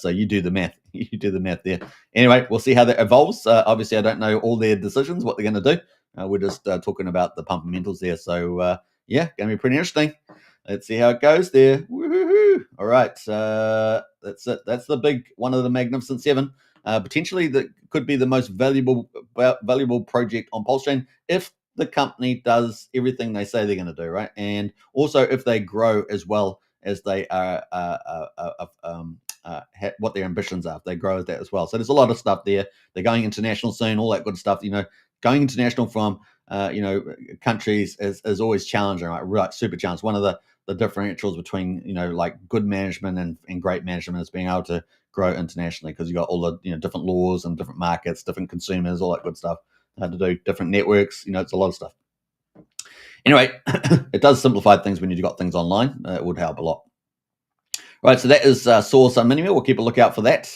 So you do the math. You do the math there. Anyway, we'll see how that evolves. Obviously, I don't know all their decisions, what they're going to do. We're just talking about the fundamentals there. So, going to be pretty interesting. Let's see how it goes there. Woo-hoo-hoo. All right. That's it. That's the big one of the Magnificent Seven. Potentially that could be the most valuable project on PulseChain if the company does everything they say they're going to do, right? And also if they grow as well as they are, what their ambitions are. If they grow that as well. So there's a lot of stuff there. They're going international soon, all that good stuff. Going international from countries is always challenging, right? Right, super challenging. One of the differentials between like good management and great management is being able to grow internationally, because you got all the different laws and different markets, different consumers, all that good stuff to do, different networks. It's a lot of stuff. Anyway, it does simplify things when you've got things online. It would help a lot. Right, so that is Source on Mini Meal. We'll keep a lookout for that.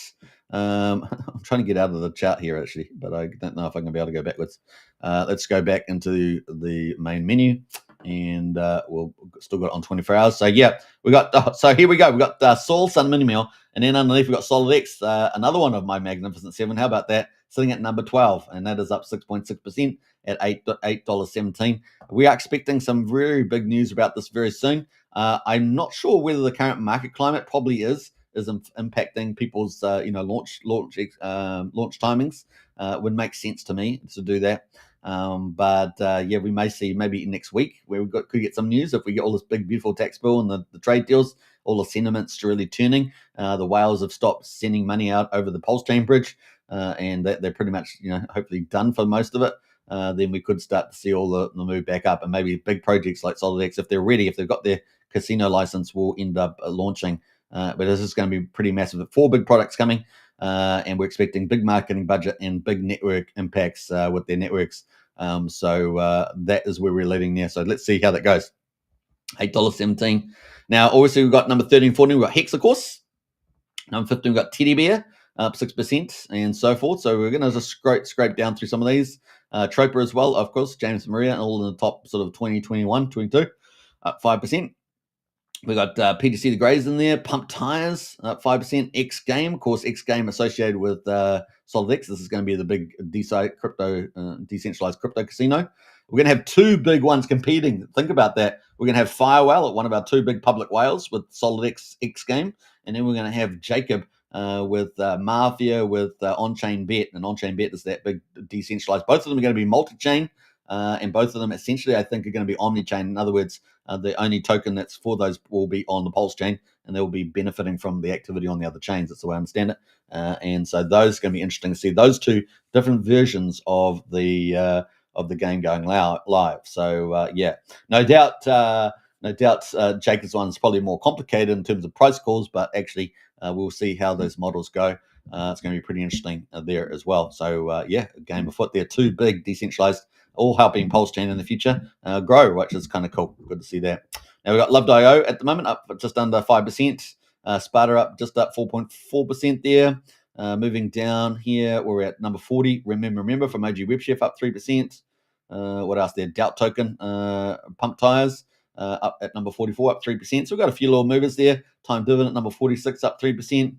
I'm trying to get out of the chart here, actually, but I don't know if I'm going to be able to go backwards. Let's go back into the main menu, and we'll still got it on 24 hours. So, yeah, we got, so here we go. We got Source on Mini Meal, and then underneath we got SolidX, another one of my Magnificent Seven. How about that? Sitting at number 12, and that is up 6.6% at $8.17. We are expecting some very big news about this very soon. I'm not sure whether the current market climate probably is impacting people's launch timings. Would make sense to me to do that. We may see maybe next week where could get some news if we get all this big beautiful tax bill and the trade deals, all the sentiments really turning. The whales have stopped sending money out over the PulseChain bridge, and they're pretty much hopefully done for most of it. Then we could start to see all the move back up, and maybe big projects like SolidX, if they're ready, if they've got their casino license, will end up launching. But this is going to be pretty massive. 4 big products coming, and we're expecting big marketing budget and big network impacts with their networks. So that is where we're leading there. So let's see how that goes. $8.17. Now, obviously, we've got number 13, 14. We've got Hex, of course. Number 15, we've got Teddy Bear, up 6%, and so forth. So we're going to just scrape down through some of these. Troper as well, of course. James Maria, all in the top sort of 20, 21, 22, up 5%. We got PTC the Greys in there. Pump Tires up 5%. X Game, of course, X Game associated with SolidX. This is going to be the big decentralized crypto casino. We're going to have two big ones competing. Think about that. We're going to have Firewhale at one of our two big public whales with SolidX X Game, and then we're going to have Jacob with Mafia with On-Chain Bet, and On-Chain Bet is that big decentralized. Both of them are going to be multi-chain, and both of them essentially, I think, are going to be omni-chain. In other words, the only token that's for those will be on the PulseChain, and they'll be benefiting from the activity on the other chains. That's the way I understand it. And so those are going to be interesting to see those two different versions of the game going live. So yeah, no doubt. Jacob's one is probably more complicated in terms of price calls, but actually we'll see how those models go. It's going to be pretty interesting there as well. So yeah, game afoot there. Two big decentralized, all helping PulseChain in the future grow, which is kind of cool. Good to see that. Now we've got Love.io at the moment up just under 5%. Sparta up just up 4.4% there. Moving down here, we're at number 40. Remember from OG WebChef up 3%. What else there? Doubt Token, Pump Tires up at number 44, up 3%. So we've got a few little movers there. Time Dividend at number 46, up 3%.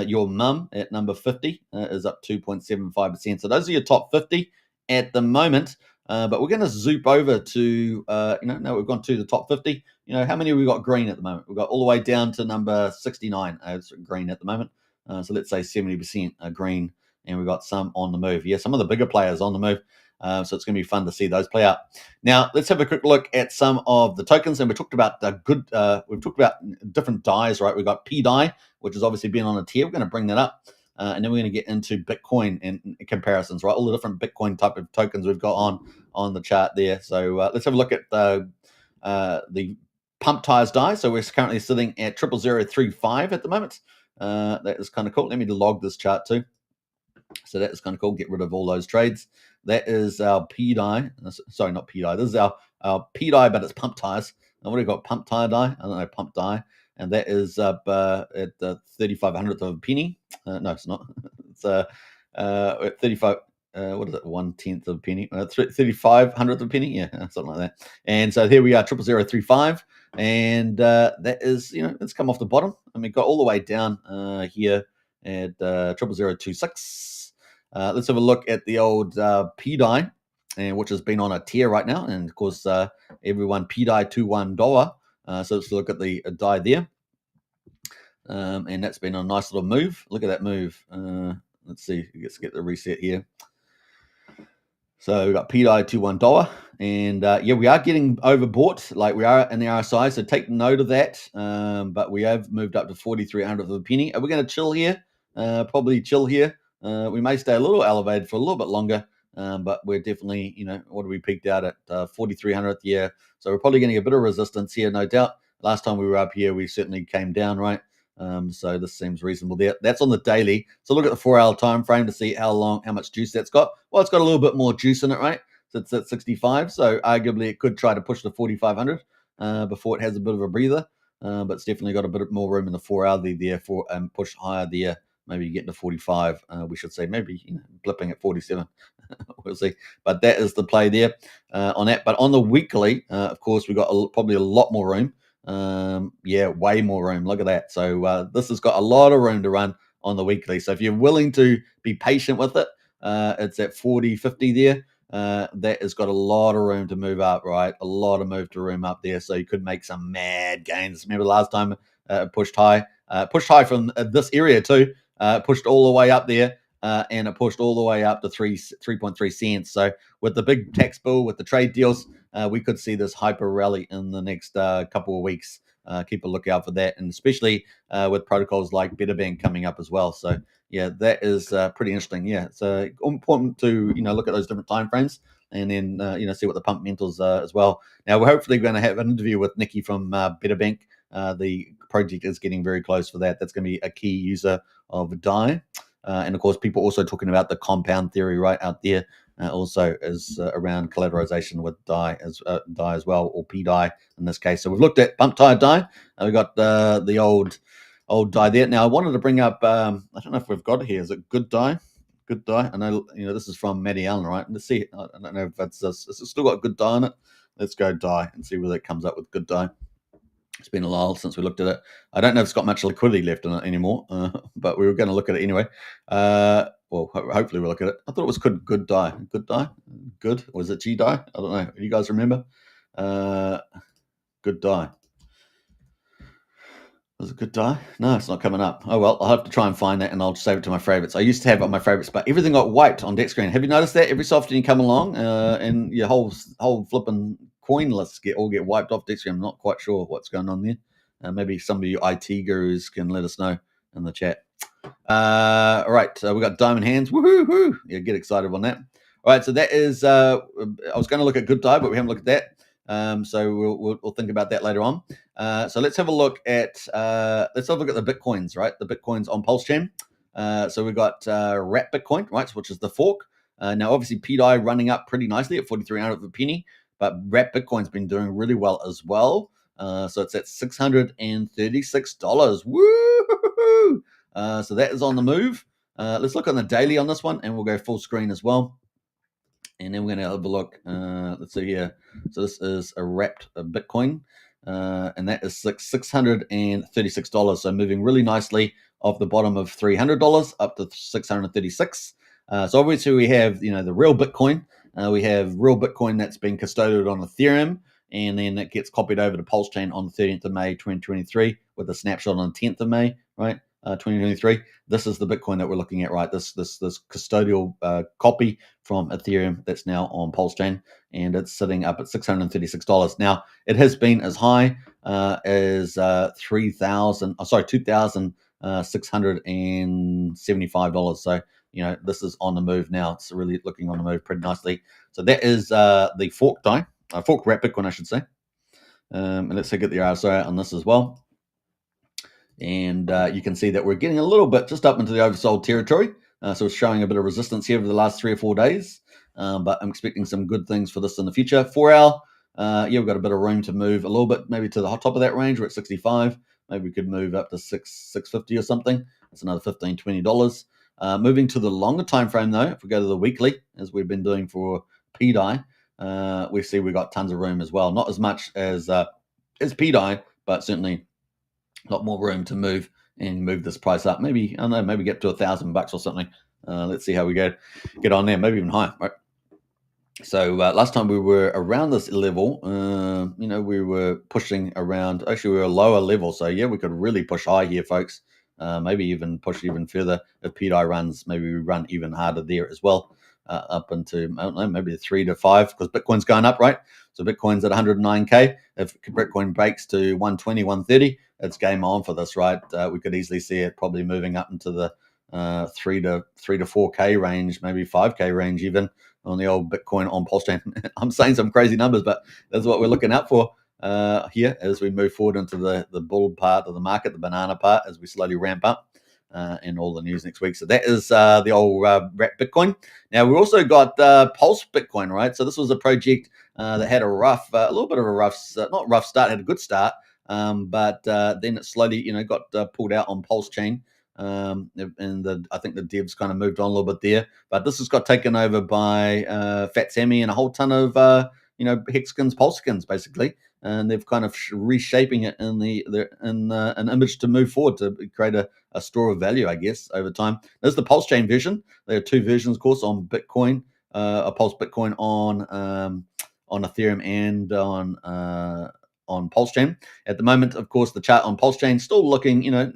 Your Mum at number 50 is up 2.75%. So those are your top 50 at the moment. But we're going to zoop over to, now we've gone to the top 50. How many have we got green at the moment? We've got all the way down to number 69 as green at the moment. So let's say 70% green, and we've got some on the move. Yeah, some of the bigger players on the move. So it's going to be fun to see those play out. Now let's have a quick look at some of the tokens, and we talked about we've talked about different dies, right? We've got P die, which has obviously been on a tear. We're going to bring that up, and then we're going to get into Bitcoin and comparisons, right? All the different Bitcoin type of tokens we've got on the chart there. So let's have a look at the Pump Tires die. So we're currently sitting at 0.0035 at the moment. That is kind of cool. Let me log this chart too. So that is kind of cool. Get rid of all those trades. That is our P die. Sorry, not P die. This is our P die, but it's Pump Tires. And what have we got? Pump Tire die. I don't know, Pump die. And that is up at 3500th of a penny. No, it's not. It's at 35. What is it? 1/10 of a penny. 3500th of a penny. Yeah, something like that. And so here we are, 0.0035. And that is, it's come off the bottom. And we got all the way down here at 0.0026. Let's have a look at the old P die, which has been on a tear right now. And of course, everyone P die to $1. So let's look at the die there. And that's been a nice little move. Look at that move. Let's see. Let's get the reset here. So we've got P die to $1. And yeah, we are getting overbought, like we are in the RSI. So take note of that. But we have moved up to 4,300th of a penny. Are we going to chill here? Probably chill here. We may stay a little elevated for a little bit longer, but we're definitely, what have we peaked out at? 4,300th, yeah. So we're probably getting a bit of resistance here, no doubt. Last time we were up here, we certainly came down, right? So this seems reasonable there. That's on the daily. So look at the 4-hour time frame to see how much juice that's got. Well, it's got a little bit more juice in it, right? So it's at 65. So arguably it could try to push to 4,500 before it has a bit of a breather. But it's definitely got a bit more room in the 4-hour there for push higher there. Maybe you get to 45. We should say maybe blipping at 47. We'll see. But that is the play there on that. But on the weekly, of course, we've got probably a lot more room. Yeah, way more room. Look at that. So this has got a lot of room to run on the weekly. So if you're willing to be patient with it, it's at 40.50 there. That has got a lot of room to move up, right? A lot of move to room up there. So you could make some mad gains. Remember last time it pushed high from this area too. Pushed all the way up there, and it pushed all the way up to 3.3 cents. So with the big tax bill, with the trade deals, we could see this hyper rally in the next couple of weeks. Keep a lookout for that, and especially with protocols like Betterbank coming up as well. So yeah, that is pretty interesting. Yeah, it's important to look at those different time frames, and then see what the pump mentals are as well. Now we're hopefully going to have an interview with Nikki from Betterbank. The project is getting very close for that. That's going to be a key user of DAI. And of course, people also talking about the compound theory right out there. also is around collateralization with DAI as well, or PDAI in this case. So we've looked at pump tire DAI. We've got the old DAI there. Now I wanted to bring up. I don't know if we've got it here. Is it good DAI? Good DAI. I know this is from Maddie Allen, right? Let's see. I don't know if it's still got good DAI on it. Let's go DAI and see whether it comes up with good DAI. It's been a while since we looked at it. I don't know if it's got much liquidity left in it anymore, but we were going to look at it anyway. Well, hopefully we'll look at it. I thought it was good DAI. Good DAI? Good? Or was it G DAI? I don't know. Do you guys remember? Good DAI. Was it good DAI? No, it's not coming up. Oh, well, I'll have to try and find that, and I'll save it to my favorites. I used to have it on my favorites, but everything got wiped on deck screen. Have you noticed that? Every so often you come along and your whole flipping coin lists get wiped off deck screen. I'm not quite sure what's going on there. Maybe some of you IT gurus can let us know in the chat. All right, we got diamond hands. Woohoo! Yeah, get excited on that. All right, so that is. I was going to look at good DAI, but we haven't looked at that. So we'll think about that later on. So let's have a look at the Bitcoins, right? The Bitcoins on PulseChain. So we've got Wrap Bitcoin, right, which is the fork. Now, obviously, PDAI running up pretty nicely at 4,300 of a penny, but Wrap Bitcoin's been doing really well as well. So it's at $636. Woo! So that is on the move. Let's look on the daily on this one, and we'll go full screen as well. And then we're going to have a look. Let's see here. So this is a wrapped Bitcoin, and that is $636. So moving really nicely off the bottom of $300 up to $636. So obviously we have the real Bitcoin. We have real Bitcoin that's been custodied on Ethereum, and then it gets copied over to PulseChain on the 13th of May 2023 with a snapshot on the 10th of May, right? 2023. This is the Bitcoin that we're looking at, right? This custodial copy from Ethereum that's now on PulseChain, and it's sitting up at $636. Now it has been as high as $2,675. So this is on the move now. It's really looking on the move pretty nicely. So that is the fork DAI, fork wrap Bitcoin, I should say. And let's get the RSI out on this as well. And you can see that we're getting a little bit just up into the oversold territory. So it's showing a bit of resistance here over the last 3 or 4 days. But I'm expecting some good things for this in the future. 4 hour, we've got a bit of room to move a little bit, maybe to the top of that range. We're at 65. Maybe we could move up to $650 or something. That's another $15, $20. Moving to the longer time frame, though, if we go to the weekly, as we've been doing for PDAI, we see we've got tons of room as well. Not as much as PDAI, but certainly a lot more room to move this price up. Maybe, I don't know, maybe get to $1,000 or something. Let's see how we get on there, maybe even higher, right? So last time we were around this level, we were pushing around, actually we were a lower level. So yeah, we could really push high here, folks. Maybe even push even further if PDAI runs. Maybe we run even harder there as well, up into, I don't know, maybe 3 to 5, because Bitcoin's going up, right? So Bitcoin's at 109K. If Bitcoin breaks to 120, 130, it's game on for this, right? We could easily see it probably moving up into the 3 to 4K range, maybe 5K range even on the old Bitcoin on PulseChain. I'm saying some crazy numbers, but that's what we're looking out for here as we move forward into the bull part of the market, the banana part, as we slowly ramp up. And all the news next week. So that is the old wrap Bitcoin. Now we also got Pulse Bitcoin, right? So this was a project that had a little bit of a rough, not rough start, had a good start, but then it slowly, got pulled out on PulseChain. And I think the devs kind of moved on a little bit there. But this has got taken over by Fat Sammy and a whole ton of Hexkins, Pulsekins, basically. And they've kind of reshaping it in an image to move forward to create a store of value, I guess, over time. There's the PulseChain version. There are 2 versions, of course, on Bitcoin, a Pulse Bitcoin on Ethereum and on PulseChain. At the moment, of course, the chart on PulseChain still looking, not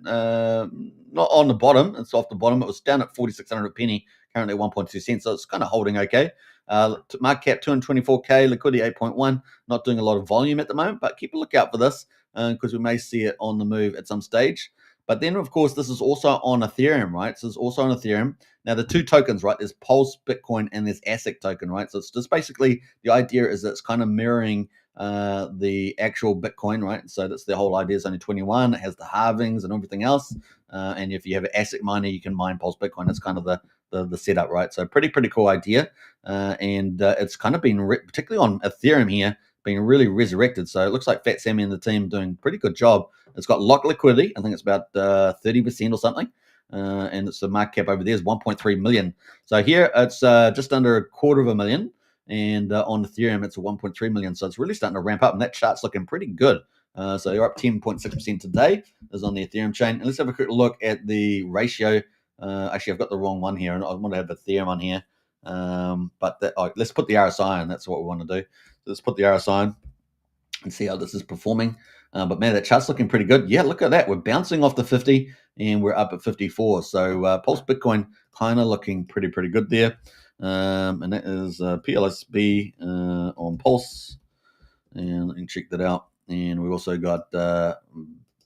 on the bottom. It's off the bottom. It was down at 4,600 a penny, currently 1.2 cents. So it's kind of holding okay. Market cap 224K, liquidity 8.1. Not doing a lot of volume at the moment, but keep a lookout for this because we may see it on the move at some stage. But then, of course, this is also on Ethereum, right? So it's also on Ethereum. Now, the 2 tokens, right? There's Pulse Bitcoin and there's ASIC token, right? So it's just basically the idea is that it's kind of mirroring the actual Bitcoin, right? So that's the whole idea. It's only 21. It has the halvings and everything else. And if you have an ASIC miner, you can mine Pulse Bitcoin. That's kind of the setup, right? So pretty cool idea. And it's kind of been, particularly on Ethereum here, being really resurrected. So it looks like Fat Sammy and the team doing a pretty good job. It's got locked liquidity. I think it's about 30% or something. And it's the market cap over there is 1.3 million. So here it's just under $250,000. And on Ethereum, it's a 1.3 million. So it's really starting to ramp up. And that chart's looking pretty good. So you're up 10.6% today is on the Ethereum chain. And let's have a quick look at the ratio. Actually, I've got the wrong one here. And I want to have Ethereum on here. Let's put the RSI on. That's what we want to do. So let's put the RSI on and see how this is performing. But man, that chart's looking pretty good. Yeah, look at that. We're bouncing off the 50 and we're up at 54. So Pulse Bitcoin kind of looking pretty good there. And that is PLSB on Pulse. And you can check that out. And we've also got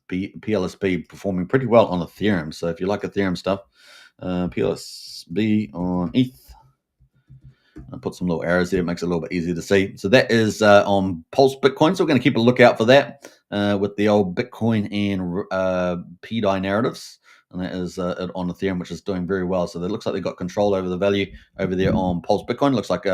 PLSB performing pretty well on Ethereum. So if you like Ethereum stuff, PLSB on ETH. I'll put some little arrows there. It makes it a little bit easier to see. So that is on Pulse Bitcoin. So we're going to keep a lookout for that with the old Bitcoin and PDI narratives. And that is on Ethereum, which is doing very well. So it looks like they've got control over the value over there on Pulse Bitcoin. Looks like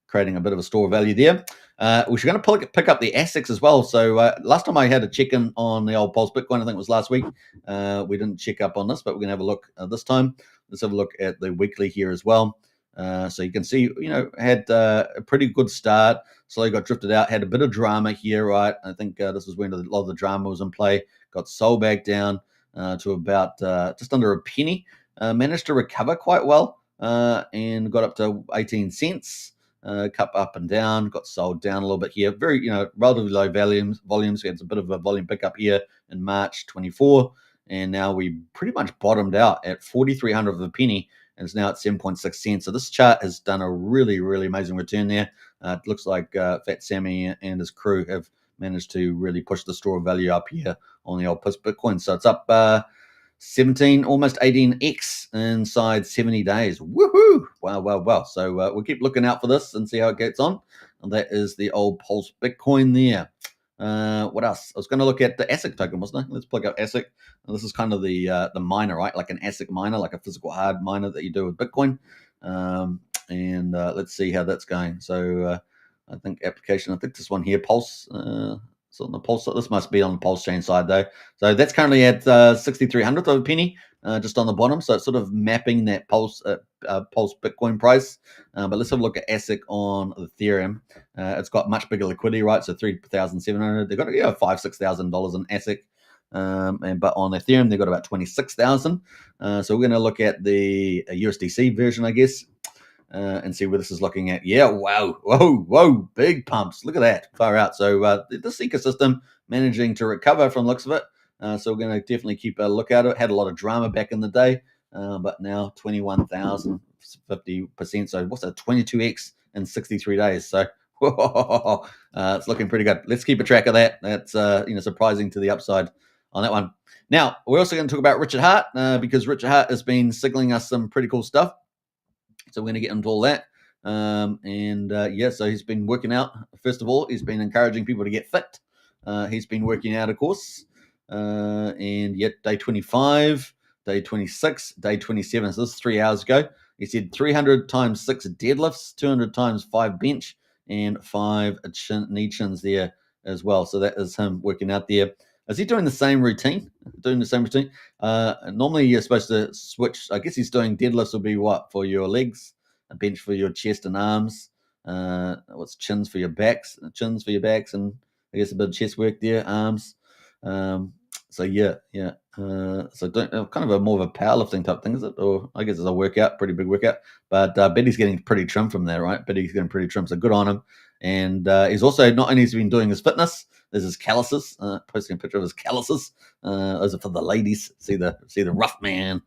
creating a bit of a store of value there. We're going to pick up the ASICs as well. So last time I had a check-in on the old Pulse Bitcoin, I think it was last week. We didn't check up on this, but we're going to have a look this time. Let's have a look at the weekly here as well. So you can see, had a pretty good start. Slowly got drifted out, had a bit of drama here, right? I think this is when a lot of the drama was in play. Got sold back down to about just under a penny. Managed to recover quite well and got up to 18 cents. Cup up and down, got sold down a little bit here. Very, relatively low volumes. We had a bit of a volume pickup here in March 24. And now we pretty much bottomed out at 4,300 of a penny. And it's now at 7.6 cents. So this chart has done a really amazing return there. It looks like Fat Sammy and his crew have managed to really push the store of value up here on the old Bitcoin. So it's up 17, almost 18x inside 70 days. Woohoo! Wow. So we'll keep looking out for this and see how it gets on. And that is the old Pulse Bitcoin there. What else? I was going to look at the ASIC token, wasn't I? Let's plug up ASIC. And this is kind of the miner, right? Like an ASIC miner, like a physical hard miner that you do with Bitcoin. And let's see how that's going. So I think this one here, Pulse. So on the Pulse, this must be on the PulseChain side though. So that's currently at 6,300 of a penny, just on the bottom. So it's sort of mapping that Pulse Bitcoin price. But let's have a look at ASIC on Ethereum. It's got much bigger liquidity, right? So 3,700. They've got $5,000-6,000 in ASIC. But on Ethereum, they've got about 26,000. So we're going to look at the USDC version, I guess. And see where this is looking at. Yeah, wow, whoa, big pumps. Look at that, far out. So this ecosystem managing to recover from the looks of it. So we're going to definitely keep a look at it. Had a lot of drama back in the day, but now 21,000, 50%. So what's that? 22x in 63 days. So it's looking pretty good. Let's keep a track of that. That's surprising to the upside on that one. Now we're also going to talk about Richard Hart because Richard Hart has been signaling us some pretty cool stuff. So we're going to get into all that. So he's been working out. First of all, he's been encouraging people to get fit. He's been working out, of course. And yet day 25, day 26, day 27. So this is 3 hours ago. He said 300 times 6 deadlifts, 200 times 5 bench, and 5 knee chins there as well. So that is him working out there. Is he doing the same routine? Normally you're supposed to switch. I guess he's doing deadlifts will be what? For your legs, a bench for your chest and arms. What's chins for your backs? And I guess a bit of chest work there, arms. So kind of a more of a powerlifting type thing, is it? Or I guess it's a workout, pretty big workout. But Betty's getting pretty trim from there, right? Betty's getting pretty trim, so good on him. And he's also not only has he been doing his fitness, there's his calluses. Posting a picture of his calluses. Those are for the ladies. See the rough man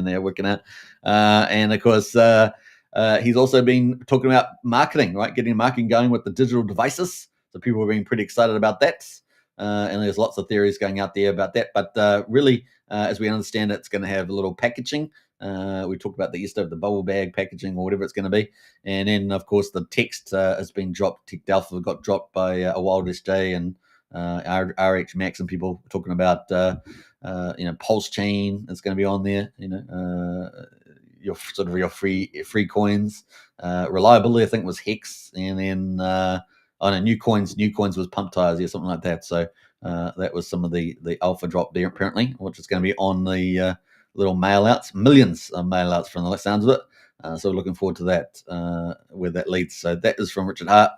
there working out. And of course, he's also been talking about marketing, right? Getting marketing going with the digital devices. So people are being pretty excited about that. And there's lots of theories going out there about that. But really, as we understand it, it's going to have a little packaging We talked about the yesterday of the bubble bag packaging or whatever it's going to be. And then, of course, the text has been dropped. Tech Alpha got dropped by a Wild SJ and RH Max and people talking about, PulseChain is going to be on there, your sort of your free coins. Reliability, I think, was Hex. And then, New Coins was Pump Tires, yeah, something like that. So that was some of the alpha drop there, apparently, which is going to be on the little mail outs, millions of mail outs from the sounds of it. So looking forward to that, where that leads. So that is from Richard Hart.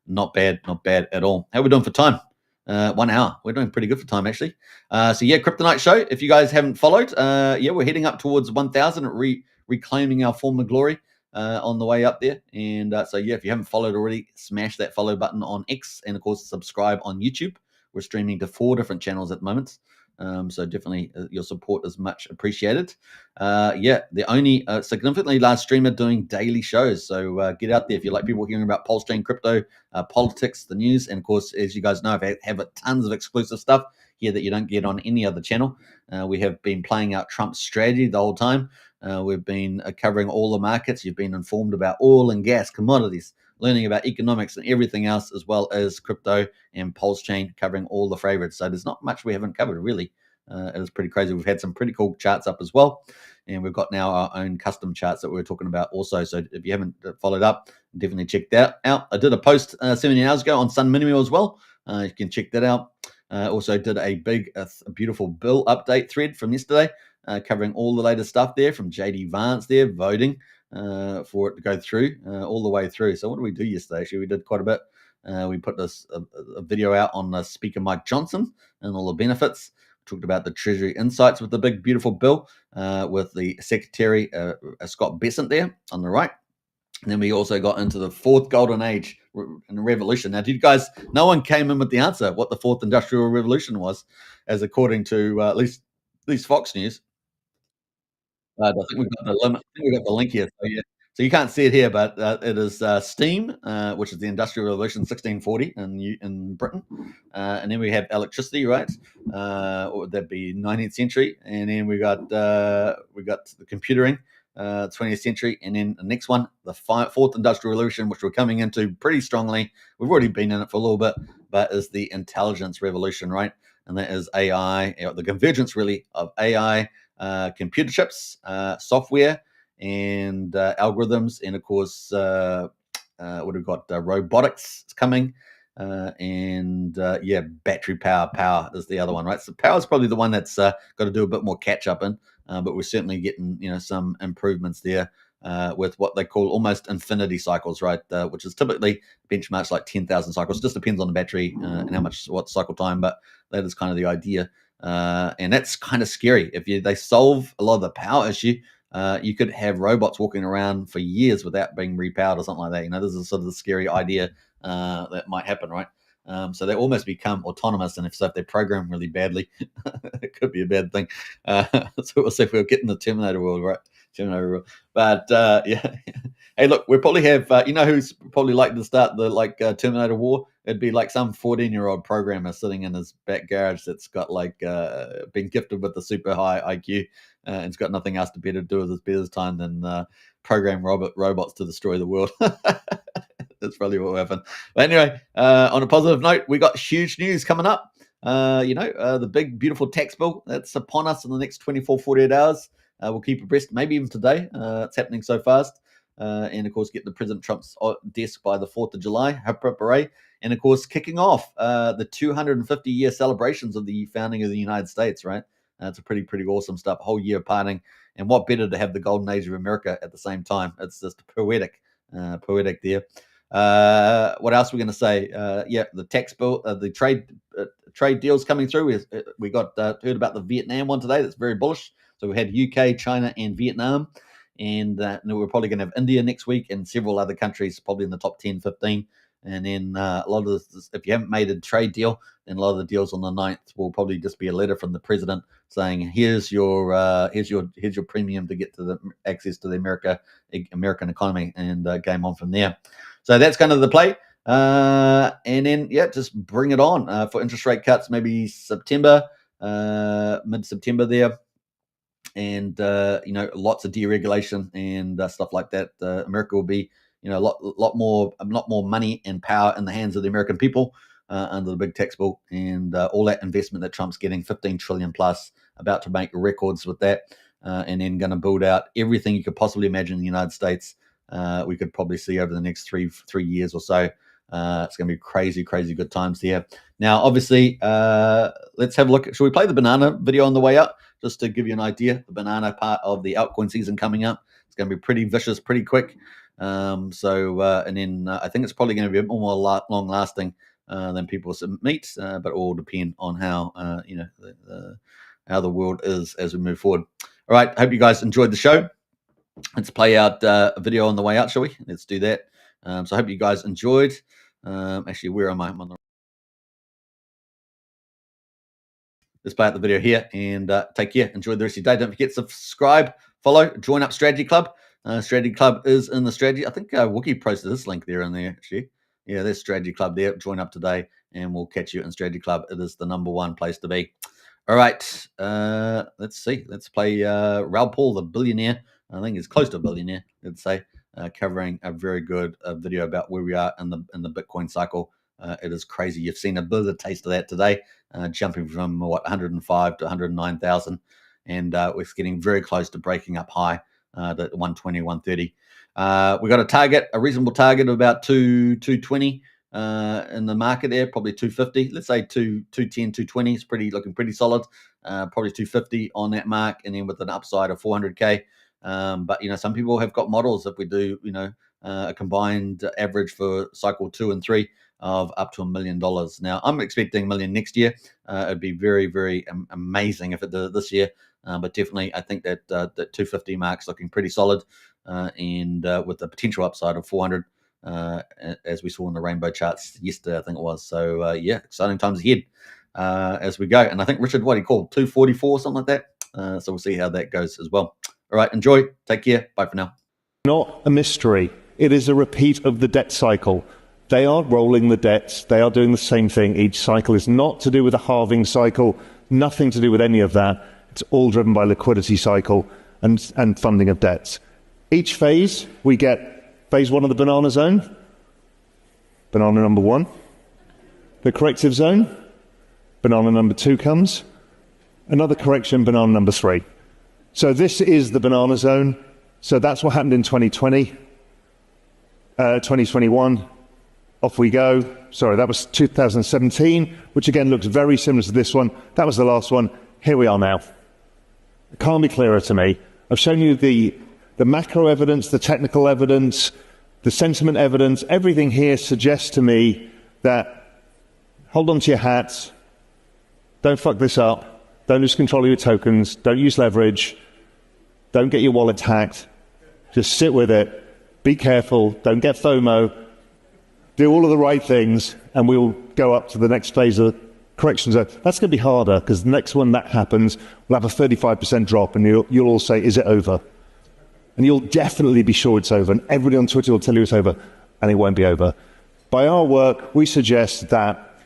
Not bad at all. How are we doing for time? 1 hour. We're doing pretty good for time, actually. Kryptonite Show. If you guys haven't followed, we're heading up towards 1,000, reclaiming our former glory on the way up there. And if you haven't followed already, smash that follow button on X, and of course subscribe on YouTube. We're streaming to 4 different channels at the moment. So definitely your support is much appreciated. The only significantly large streamer doing daily shows. So get out there if you like people hearing about PulseChain, crypto, politics, the news. And of course, as you guys know, I have tons of exclusive stuff here that you don't get on any other channel. We have been playing out Trump's strategy the whole time. We've been covering all the markets. You've been informed about oil and gas, commodities, learning about economics and everything else, as well as crypto and PulseChain, covering all the favorites. So there's not much we haven't covered, really. It is pretty crazy. We've had some pretty cool charts up as well. And we've got now our own custom charts that we're talking about also. So if you haven't followed up, definitely check that out. I did a post 17 hours ago on Sun Minimal as well. You can check that out. Also did a big, beautiful bill update thread from yesterday, covering all the latest stuff there from JD Vance there, voting for it to go through all the way through. So what did we do yesterday? Actually, we did quite a bit. We put a video out on Speaker Mike Johnson and all the benefits. Talked about the Treasury Insights with the big, beautiful bill with the Secretary, Scott Bessent there on the right. And then we also got into the 4th golden age and revolution. Now, no one came in with the answer what the 4th industrial revolution was, as according to at least Fox News. I think we've got the link here. So, yeah. So you can't see it here, but it is steam, which is the Industrial Revolution 1640 in Britain. And then we have electricity, right? What would that be? 19th century. And then we got the computing, 20th century. And then the next one, the 4th Industrial Revolution, which we're coming into pretty strongly. We've already been in it for a little bit, but is the intelligence revolution, right? And that is AI, the convergence really of AI, computer chips, software, and algorithms, and of course, what we've got, robotics is coming, and battery power is the other one, right? So power is probably the one that's got to do a bit more catch up in, but we're certainly getting some improvements there. With what they call almost infinity cycles, right? Which is typically benchmarks like 10,000 cycles. Just depends on the battery and what cycle time, but that is kind of the idea. And that's kind of scary. If they solve a lot of the power issue, you could have robots walking around for years without being repowered or something like that. This is sort of the scary idea that might happen, right? So they almost become autonomous, and if they're programmed really badly, it could be a bad thing. So we'll see if we'll get in the Terminator world, right? But hey, look, we probably have who's probably like to start the Terminator war. It'd be like some 14-year-old programmer sitting in his back garage that's got been gifted with a super high IQ and it's got nothing else to better do with his spare time than program robots to destroy the world. That's probably what will happen. But anyway, on a positive note, we got huge news coming up. The big, beautiful tax bill that's upon us in the next 24, 48 hours. We'll keep abreast, maybe even today. It's happening so fast. And, of course, get to President Trump's desk by the 4th of July. Hooray. And, of course, kicking off the 250-year celebrations of the founding of the United States, right? It's a pretty awesome stuff. A whole year of partying. And what better to have the golden age of America at the same time? It's just poetic there. What else are we going to say? The tax bill, the trade deals coming through. We got heard about the Vietnam one today. That's very bullish. So we had UK, China, and Vietnam. And we're probably going to have India next week and several other countries, probably in the top 10, 15. And then a lot of this, if you haven't made a trade deal, then a lot of the deals on the 9th will probably just be a letter from the president saying, here's your premium to get to the access to the American economy, and game on from there. So that's kind of the play. And then, just bring it on for interest rate cuts, maybe September, mid-September there. and lots of deregulation and stuff like that. America will be a lot more money and power in the hands of the American people under the big tax bill, and all that investment that Trump's getting, 15 trillion plus, about to make records with that, and then going to build out everything you could possibly imagine in the United States. We could probably see over the next three years or so. It's going to be crazy good times here. Now, obviously, let's have a look. Should we play the banana video on the way up, just to give you an idea? The banana part of the altcoin season coming up. It's going to be pretty vicious, pretty quick. And then I think it's probably going to be a bit more long lasting than people meet, but it all depend on how how the world is as we move forward. All right, hope you guys enjoyed the show. Let's play out a video on the way out, shall we? Let's do that. So I hope you guys enjoyed. Actually, where am I? I'm on the... Let's play out the video here, and take care. Enjoy the rest of your day. Don't forget to subscribe, follow, join up Strategy Club. Strategy Club is in the strategy. I think Wookie posted this link there and there, actually. Yeah, there's Strategy Club there. Join up today, and we'll catch you in Strategy Club. It is the #1 place to be. All right, let's see. Let's play Raoul Paul, the billionaire. I think he's close to a billionaire, let's say, covering a very good video about where we are in the Bitcoin cycle. It is crazy. You've seen a bit of a taste of that today, jumping from 105 to 109,000, and we're getting very close to breaking up high, the 120, 130. We got a target, a reasonable target of about 220 in the market there, probably 250. Let's say 210, 220 is looking pretty solid. Probably 250 on that mark, and then with an upside of 400k. But some people have got models. If we do a combined average for cycle 2 and 3 of up to $1 million. Now I'm expecting $1 million next year. It'd be very, very amazing if it did this year. But definitely, I think that that 250 mark's looking pretty solid, and with the potential upside of 400, as we saw in the rainbow charts yesterday, I think it was. So yeah, exciting times ahead as we go. And I think Richard, what he called 244, something like that. So we'll see how that goes as well. All right, enjoy. Take care. Bye for now. Not a mystery. It is a repeat of the debt cycle. They are rolling the debts. They are doing the same thing. Each cycle is not to do with a halving cycle, nothing to do with any of that. It's all driven by liquidity cycle and funding of debts. Each phase, we get phase 1 of the banana zone, banana number 1. The corrective zone, banana number 2 comes. Another correction, banana number 3. So this is the banana zone. So that's what happened in 2020, 2021. Off we go. Sorry, that was 2017, which again looks very similar to this one. That was the last one. Here we are now. It can't be clearer to me. I've shown you the macro evidence, the technical evidence, the sentiment evidence. Everything here suggests to me that hold on to your hats. Don't fuck this up. Don't lose control of your tokens. Don't use leverage. Don't get your wallet hacked. Just sit with it. Be careful. Don't get FOMO. Do all of the right things, and we'll go up to the next phase of the correction zone. That's going to be harder, because the next one that happens, we'll have a 35% drop, and you'll all say, is it over? And you'll definitely be sure it's over, and everybody on Twitter will tell you it's over, and it won't be over. By our work, we suggest that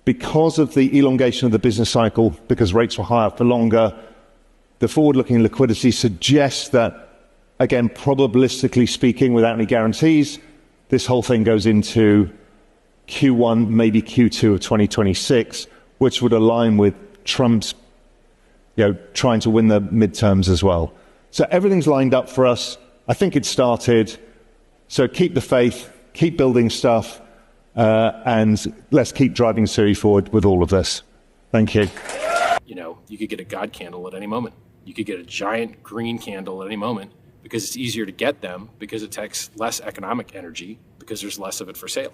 because of the elongation of the business cycle, because rates were higher for longer, the forward-looking liquidity suggests that, again, probabilistically speaking, without any guarantees, this whole thing goes into Q1, maybe Q2 of 2026, which would align with Trump's, trying to win the midterms as well. So everything's lined up for us. I think it started. So keep the faith, keep building stuff, and let's keep driving Siri forward with all of this. Thank you. You could get a God candle at any moment. You could get a giant green candle at any moment, because it's easier to get them, because it takes less economic energy, because there's less of it for sale.